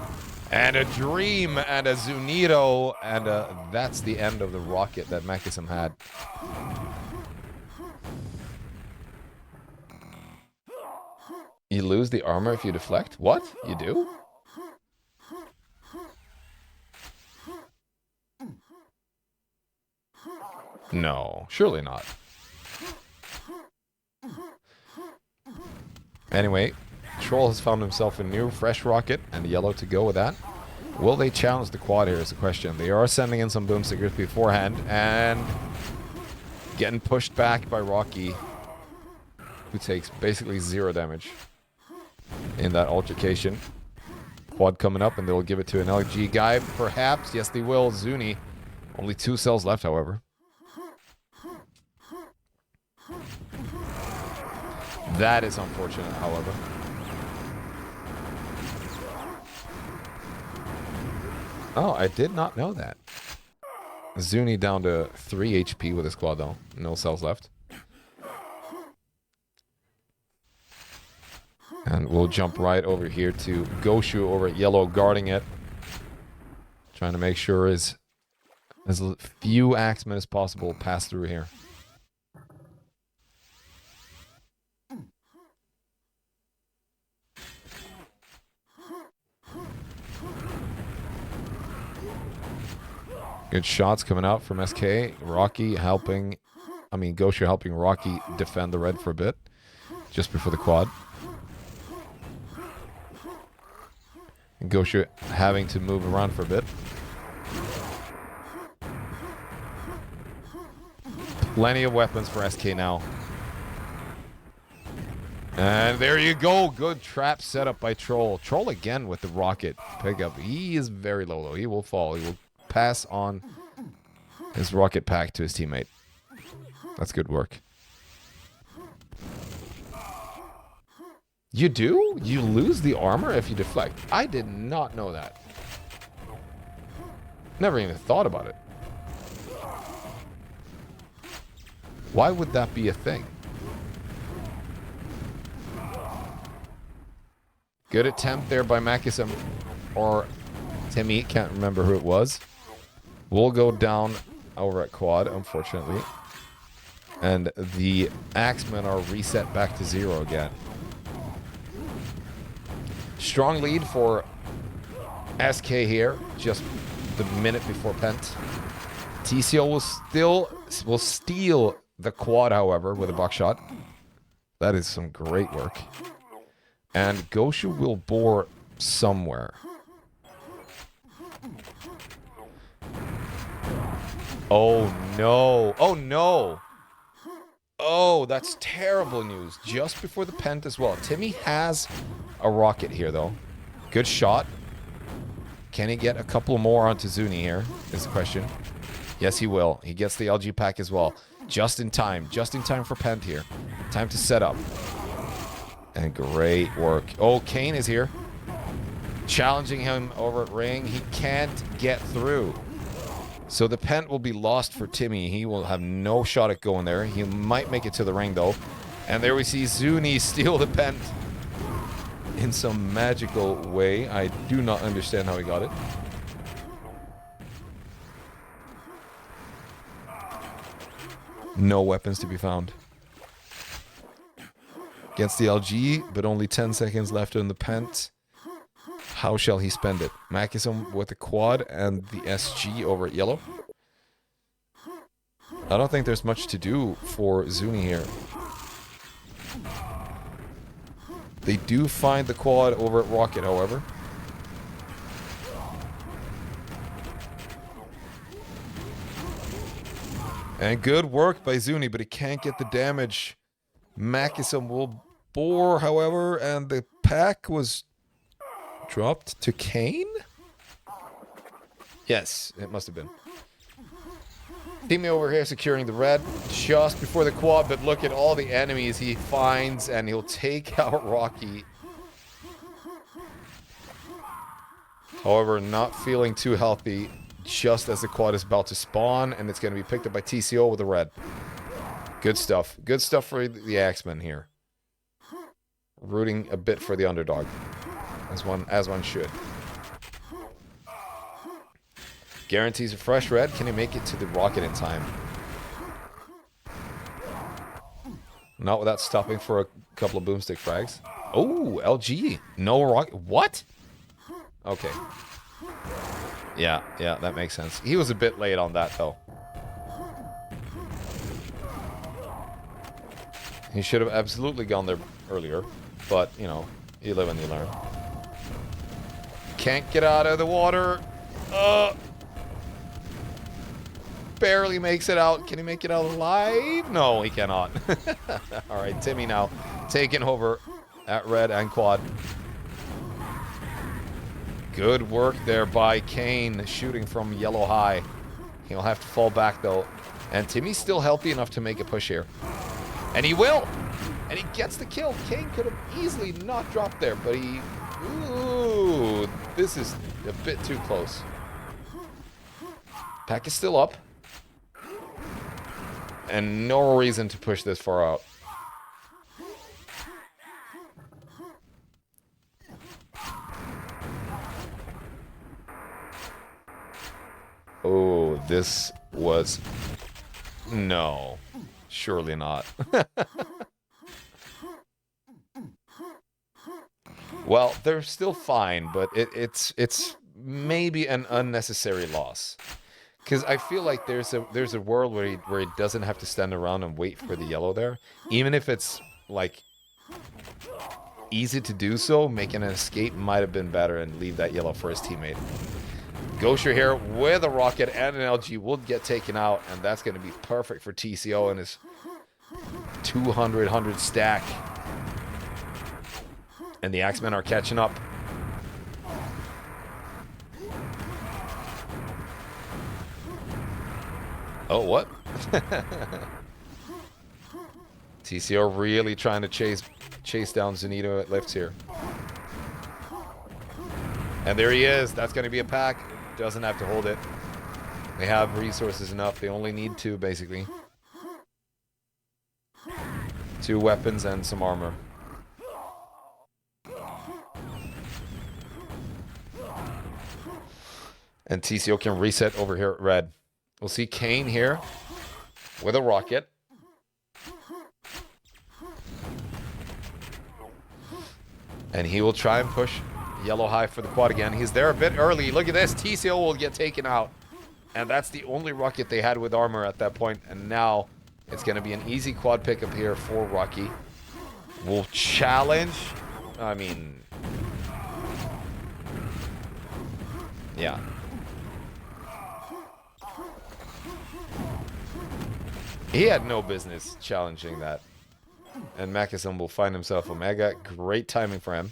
Speaker 1: And a Dream and a Zunito. And that's the end of the rocket that Makisum had. You lose the armor if you deflect? What? You do? No, surely not. Anyway, Troll has found himself a new fresh rocket and yellow to go with that. Will they challenge the quad here is the question. They are sending in some boomstickers beforehand and getting pushed back by Rocky, who takes basically 0 damage in that altercation. Quad coming up and they'll give it to an LG guy, perhaps. Yes, they will. Zuni. Only 2 cells left, however. That is unfortunate, however. Oh, I did not know that. Zuni down to 3 HP with his quad, though. No cells left. And we'll jump right over here to Goshu over at yellow, guarding it. Trying to make sure as few axemen as possible pass through here. Good shots coming out from SK. Rocky helping, Goshu helping Rocky defend the red for a bit. Just before the quad. And Goshu having to move around for a bit. Plenty of weapons for SK now. And there you go. Good trap setup by Troll. Troll again with the rocket pickup. He is very low, though. He will fall. He will pass on his rocket pack to his teammate. That's good work. You do? You lose the armor if you deflect. I did not know that. Never even thought about it. Why would that be a thing? Good attempt there by Makisum or Timmy, can't remember who it was. We'll go down over at quad, unfortunately. And the Axemen are reset back to 0 again. Strong lead for SK here, just the minute before Pent. TCO will steal the quad, however, with a buckshot. That is some great work. And Goshu will bore somewhere. Oh no. Oh no. Oh, that's terrible news. Just before the Pent as well. Timmy has a rocket here, though. Good shot. Can he get a couple more onto Zuni here, is the question. Yes, he will. He gets the LG pack as well. Just in time. Just in time for Pent here. Time to set up. And great work. Oh, Kane is here. Challenging him over at ring. He can't get through. So the Pent will be lost for Timmy. He will have no shot at going there. He might make it to the ring, though. And there we see Zuni steal the Pent in some magical way. I do not understand how he got it. No weapons to be found. Against the LG, but only 10 seconds left in the Pent. How shall he spend it? Makisum with the quad and the SG over at yellow. I don't think there's much to do for Zuni here. They do find the quad over at rocket, however. And good work by Zuni, but he can't get the damage. Makisum will bore, however, and the pack was dropped to Kane? Yes, it must have been. Timmy over here securing the red just before the quad, but look at all the enemies he finds, and he'll take out Rocky. However, not feeling too healthy just as the quad is about to spawn, and it's going to be picked up by TCO with the red. Good stuff. Good stuff for the Axemen here. Rooting a bit for the underdog. As one should. Guarantees a fresh red. Can he make it to the rocket in time? Not without stopping for a couple of boomstick frags. Oh, LG. No rocket. What? Okay. Yeah, that makes sense. He was a bit late on that, though. He should have absolutely gone there earlier. But, you know, you live and you learn. Can't get out of the water. Barely makes it out. Can he make it out alive? No, he cannot. All right, Timmy now taking over at red and quad. Good work there by Kane, shooting from yellow high. He'll have to fall back, though. And Timmy's still healthy enough to make a push here. And he will! And he gets the kill. Kane could have easily not dropped there, but he... Ooh, this is a bit too close. Pack is still up. And no reason to push this far out. Oh, this was... No. Surely not. Well, they're still fine, but it's maybe an unnecessary loss. Because I feel like there's a world where he doesn't have to stand around and wait for the yellow there. Even if it's, like, easy to do so, making an escape might have been better and leave that yellow for his teammate. Gosher here with a rocket and an LG will get taken out, and that's going to be perfect for TCO and his 100 stack. And the Axemen are catching up. Oh, what? TCO really trying to chase down Zunito at lifts here. And there he is. That's going to be a pack. Doesn't have to hold it. They have resources enough. They only need 2, basically. 2 weapons and some armor. And TCO can reset over here at red. We'll see Kane here with a rocket. And he will try and push yellow high for the quad again. He's there a bit early. Look at this. TCO will get taken out. And that's the only rocket they had with armor at that point. And now it's going to be an easy quad pickup here for Rocky. Will challenge. I mean... Yeah. He had no business challenging that. And Mackeson will find himself a mega. Great timing for him.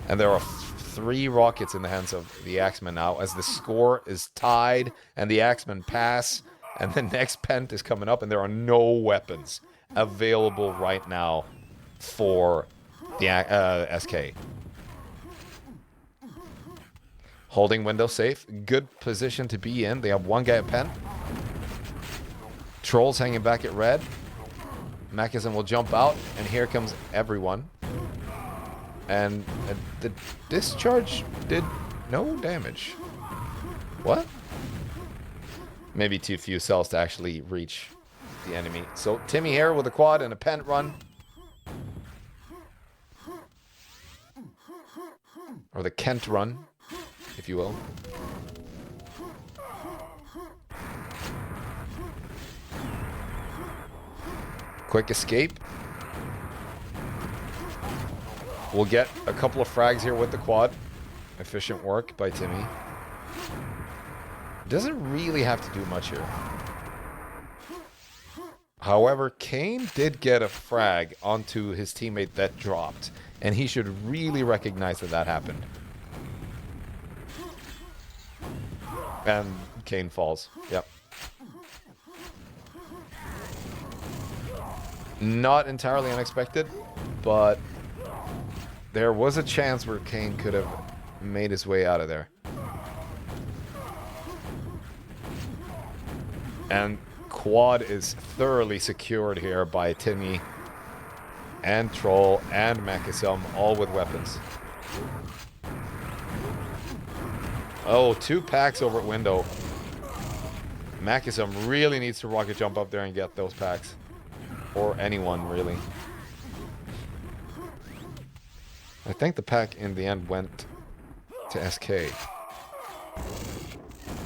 Speaker 1: And there are 3 rockets in the hands of the Axemen now as the score is tied and the Axemen pass. And the next pent is coming up and there are no weapons available right now for the SK. Holding window safe. Good position to be in. They have 1 guy at pent. Trolls hanging back at red. Mackeson will jump out, and here comes everyone. And the discharge did no damage. What? Maybe too few cells to actually reach the enemy. So Timmy here with a quad and a pent run. Or the Kent run, if you will. Quick escape. We'll get a couple of frags here with the quad. Efficient work by Timmy. Doesn't really have to do much here. However, Kane did get a frag onto his teammate that dropped. And he should really recognize that that happened. And Kane falls. Yep. Not entirely unexpected, but there was a chance where Kane could have made his way out of there. And quad is thoroughly secured here by Timmy and Troll and Mackeson, all with weapons. Oh, 2 packs over at window. Mackeson really needs to rocket jump up there and get those packs. Or anyone, really. I think the pack in the end went to SK.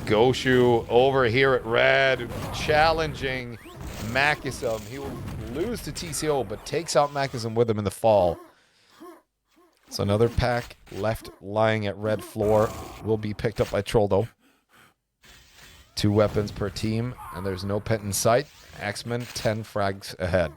Speaker 1: Goshu over here at red, challenging Mackeson. He will lose to TCO, but takes out Machism with him in the fall. So another pack left lying at red floor will be picked up by Troldo. 2 weapons per team, and there's no pet in sight. Axemen 10 frags ahead.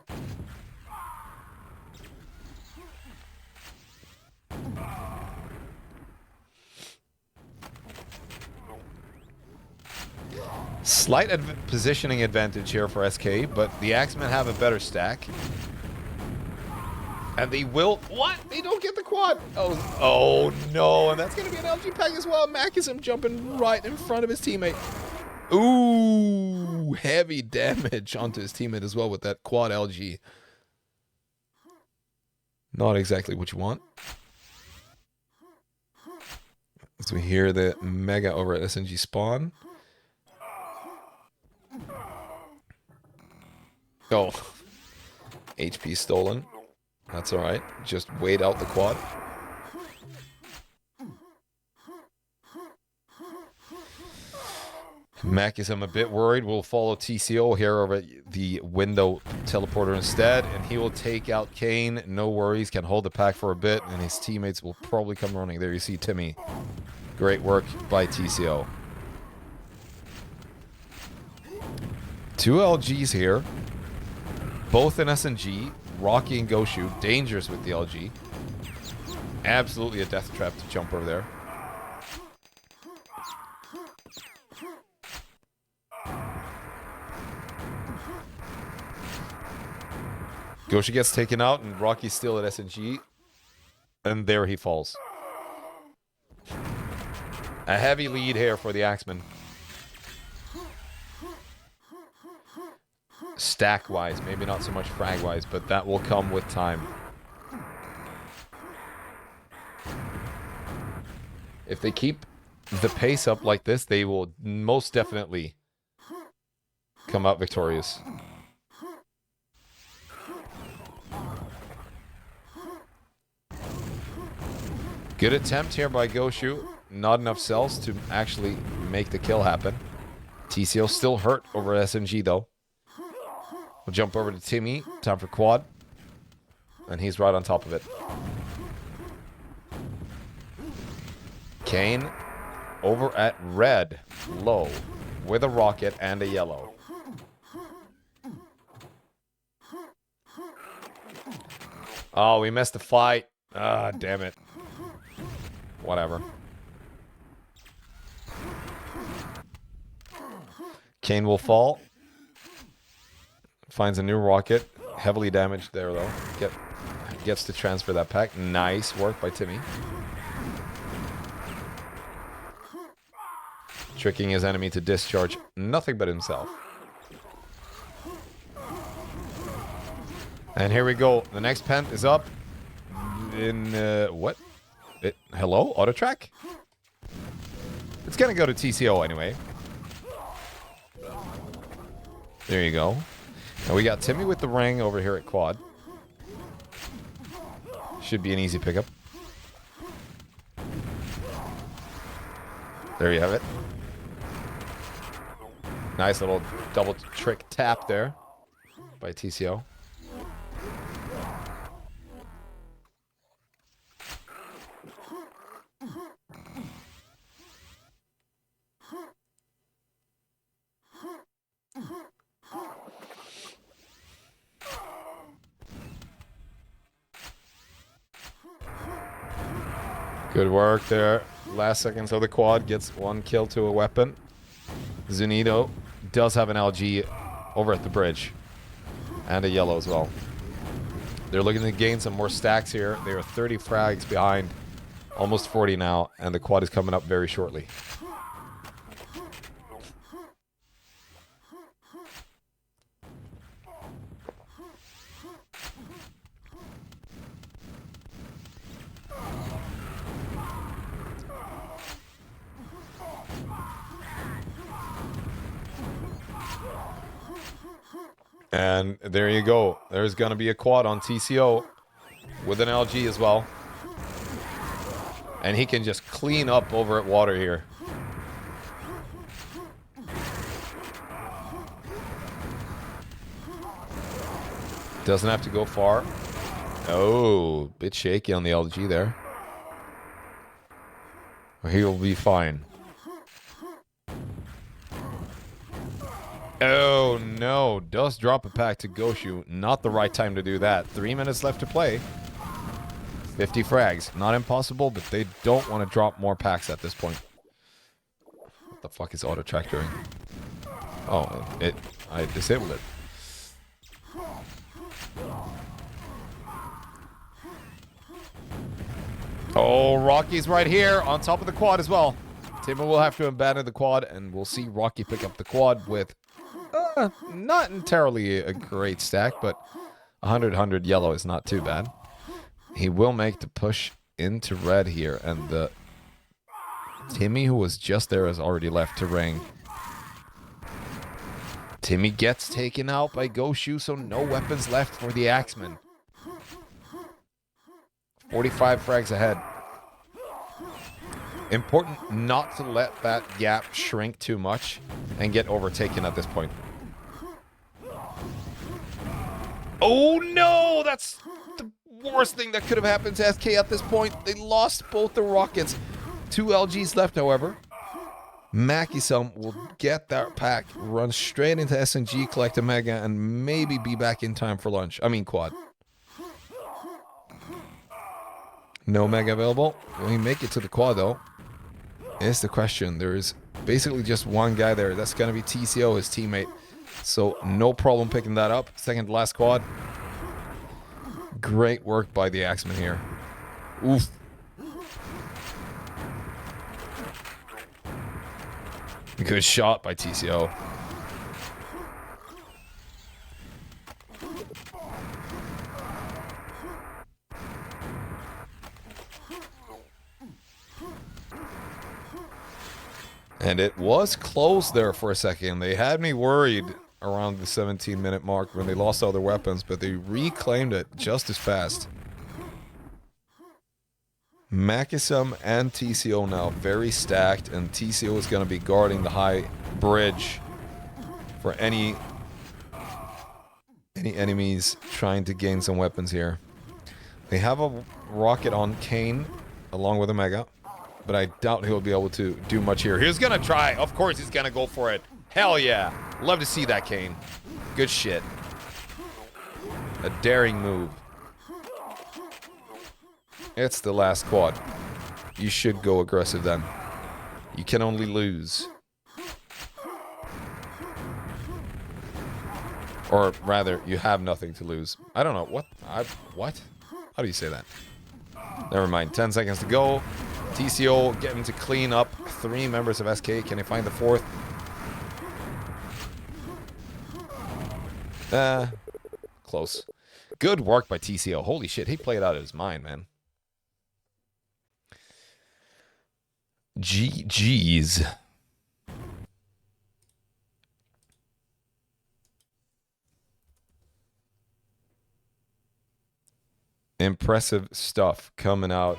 Speaker 1: Slight positioning advantage here for SK, but the Axemen have a better stack. And they will... What? They don't get the quad! Oh no, and that's going to be an LG pack as well. Machism jumping right in front of his teammate. Ooh, heavy damage onto his teammate as well with that quad LG. Not exactly what you want. As we hear the Mega over at SNG spawn. Oh, HP stolen. That's alright. Just wait out the quad. Mac is, I'm a bit worried, will follow TCO here over at the window teleporter instead, and he will take out Kane. No worries, can hold the pack for a bit, and his teammates will probably come running. There you see Timmy. Great work by TCO. 2 LGs here. Both in SNG. Rocky and Goshu. Dangerous with the LG. Absolutely a death trap to jump over there. Goshu gets taken out, and Rocky's still at SNG. And there he falls. A heavy lead here for the Axemen. Stack-wise, maybe not so much frag-wise, but that will come with time. If they keep the pace up like this, they will most definitely come out victorious. Good attempt here by Goshu. Not enough cells to actually make the kill happen. TCO still hurt over SNG though. We'll jump over to Timmy. Time for quad. And he's right on top of it. Kane over at red. Low. With a rocket and a yellow. Oh, we missed the fight. Ah, damn it. Whatever. Kane will fall. Finds a new rocket. Heavily damaged there, though. Gets to transfer that pack. Nice work by Timmy. Tricking his enemy to discharge nothing but himself. And here we go. The next pen is up. In, what? Hello? Auto track? It's gonna go to TCO anyway. There you go. And we got Timmy with the ring over here at quad. Should be an easy pickup. There you have it. Nice little double trick tap there by TCO. Good work there. Last seconds of the quad gets 1 kill to a weapon. Zunido does have an LG over at the bridge. And a yellow as well. They're looking to gain some more stacks here. They are 30 frags behind. Almost 40 now. And the quad is coming up very shortly. And there you go. There's going to be a quad on TCO with an LG as well. And he can just clean up over at water here. Doesn't have to go far. Oh, bit shaky on the LG there. He'll be fine. Oh no, does drop a pack to Goshu. Not the right time to do that. 3 minutes left to play. 50 frags. Not impossible, but they don't want to drop more packs at this point. What the fuck is auto track doing? Oh, I disabled it. Oh, Rocky's right here on top of the quad as well. Timber will have to abandon the quad, and we'll see Rocky pick up the quad with not entirely a great stack, but 100 yellow is not too bad. He will make the push into red here, and the Timmy, who was just there, has already left to ring. Timmy gets taken out by Goshu, so no weapons left for the Axemen. 45 frags ahead. Important not to let that gap shrink too much and get overtaken at this point. Oh no! That's the worst thing that could have happened to SK at this point. They lost both the rockets. 2 LGs left, however. Makisum will get that pack, run straight into SNG, collect a mega, and maybe be back in time for lunch. I mean quad. No mega available. Will he make it to the quad, though? Is the question. There is basically just one guy there. That's going to be TCO, his teammate. So no problem picking that up. Second to last quad. Great work by the Axemen here. Oof. Good shot by TCO. And it was close there for a second. They had me worried around the 17-minute mark when they lost all their weapons, but they reclaimed it just as fast. Makisum and TCO now very stacked, and TCO is going to be guarding the high bridge for any enemies trying to gain some weapons here. They have a rocket on Kane along with a mega, but I doubt he'll be able to do much here. He's going to try. Of course he's going to go for it. Hell yeah. Love to see that, Kane. Good shit. A daring move. It's the last quad. You should go aggressive then. You can only lose. Or rather, you have nothing to lose. I don't know. What? What? How do you say that? Never mind. 10 seconds to go. TCO getting to clean up 3 members of SK. Can he find the 4th? Close. Good work by TCO. Holy shit, he played out of his mind, man. GG's. Impressive stuff coming out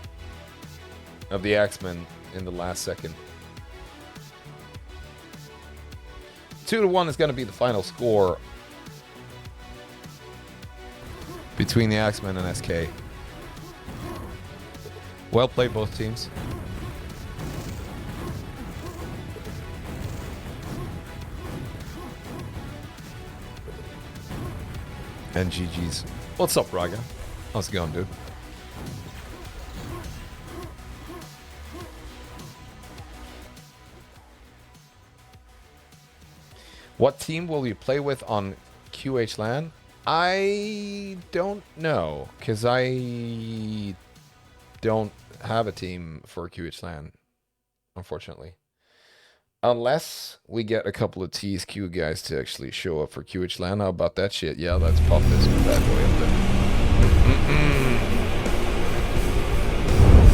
Speaker 1: of the Axemen in the last second. 2-1 is going to be the final score between the Axemen and SK. Well played, both teams. And GG's. What's up, Raga? How's it going, dude? What team will you play with on QH LAN? I don't know, because I don't have a team for QH LAN, unfortunately. Unless we get a couple of TSQ guys to actually show up for QH LAN. How about that shit? Yeah, let's pop this bad boy up there.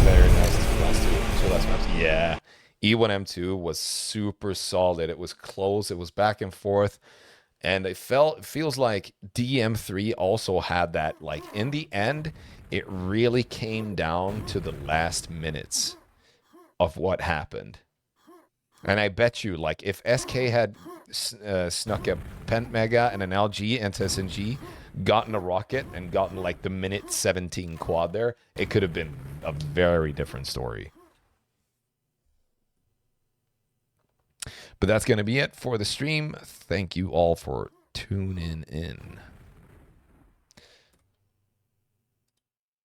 Speaker 1: Very nice last two last maps. Yeah. E1M2 was super solid. It was close. It was back and forth. And it feels like DM3 also had that. Like, in the end, it really came down to the last minutes of what happened. And I bet you, like, if SK had snuck a Pent Mega and an LG into SNG, gotten a rocket and gotten like the minute 17 quad there, it could have been a very different story. But that's going to be it for the stream. Thank you all for tuning in.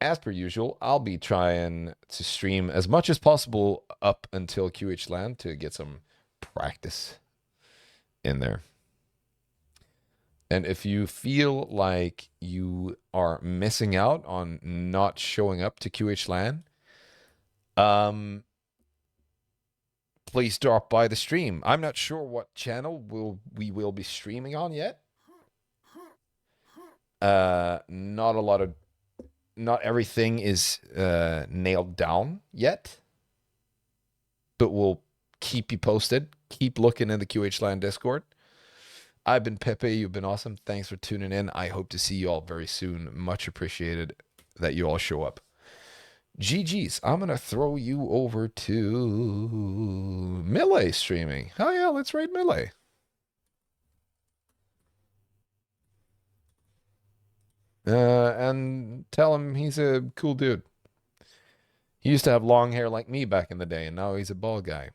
Speaker 1: As per usual, I'll be trying to stream as much as possible up until QH Land to get some practice in there. And if you feel like you are missing out on not showing up to QH Land, please drop by the stream. I'm not sure what channel we will be streaming on yet. Not everything is nailed down yet, but we'll keep you posted. Keep looking in the QH Land Discord. I've been Pepe. You've been awesome. Thanks for tuning in. I hope to see you all very soon. Much appreciated that you all show up. GG's. I'm going to throw you over to Melee streaming. Oh, yeah, let's raid Melee. And tell him he's a cool dude. He used to have long hair like me back in the day, and now he's a bald guy.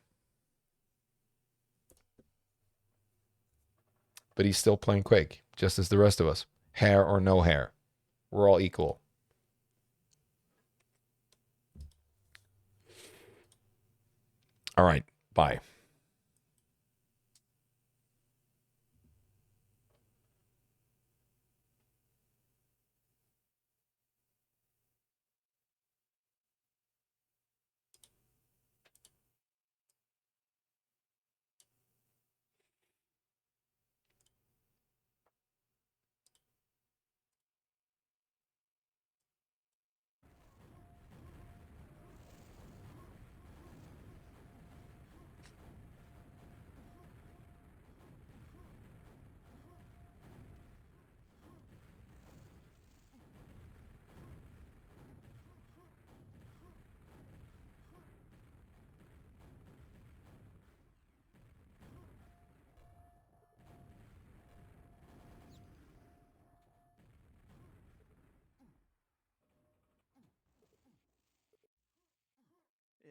Speaker 1: But he's still playing Quake, just as the rest of us. Hair or no hair. We're all equal. All right, bye.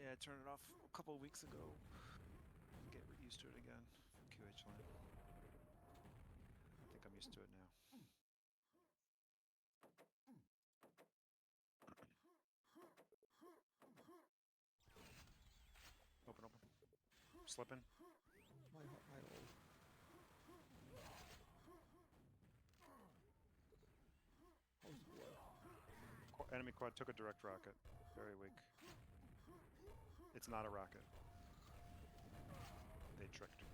Speaker 2: Yeah, I turned it off a couple of weeks ago. Get used to it again. QH Land. I think I'm used to it now. Open, open. Slipping. My old. Enemy quad took a direct rocket. Very weak. It's not a rocket. They tricked.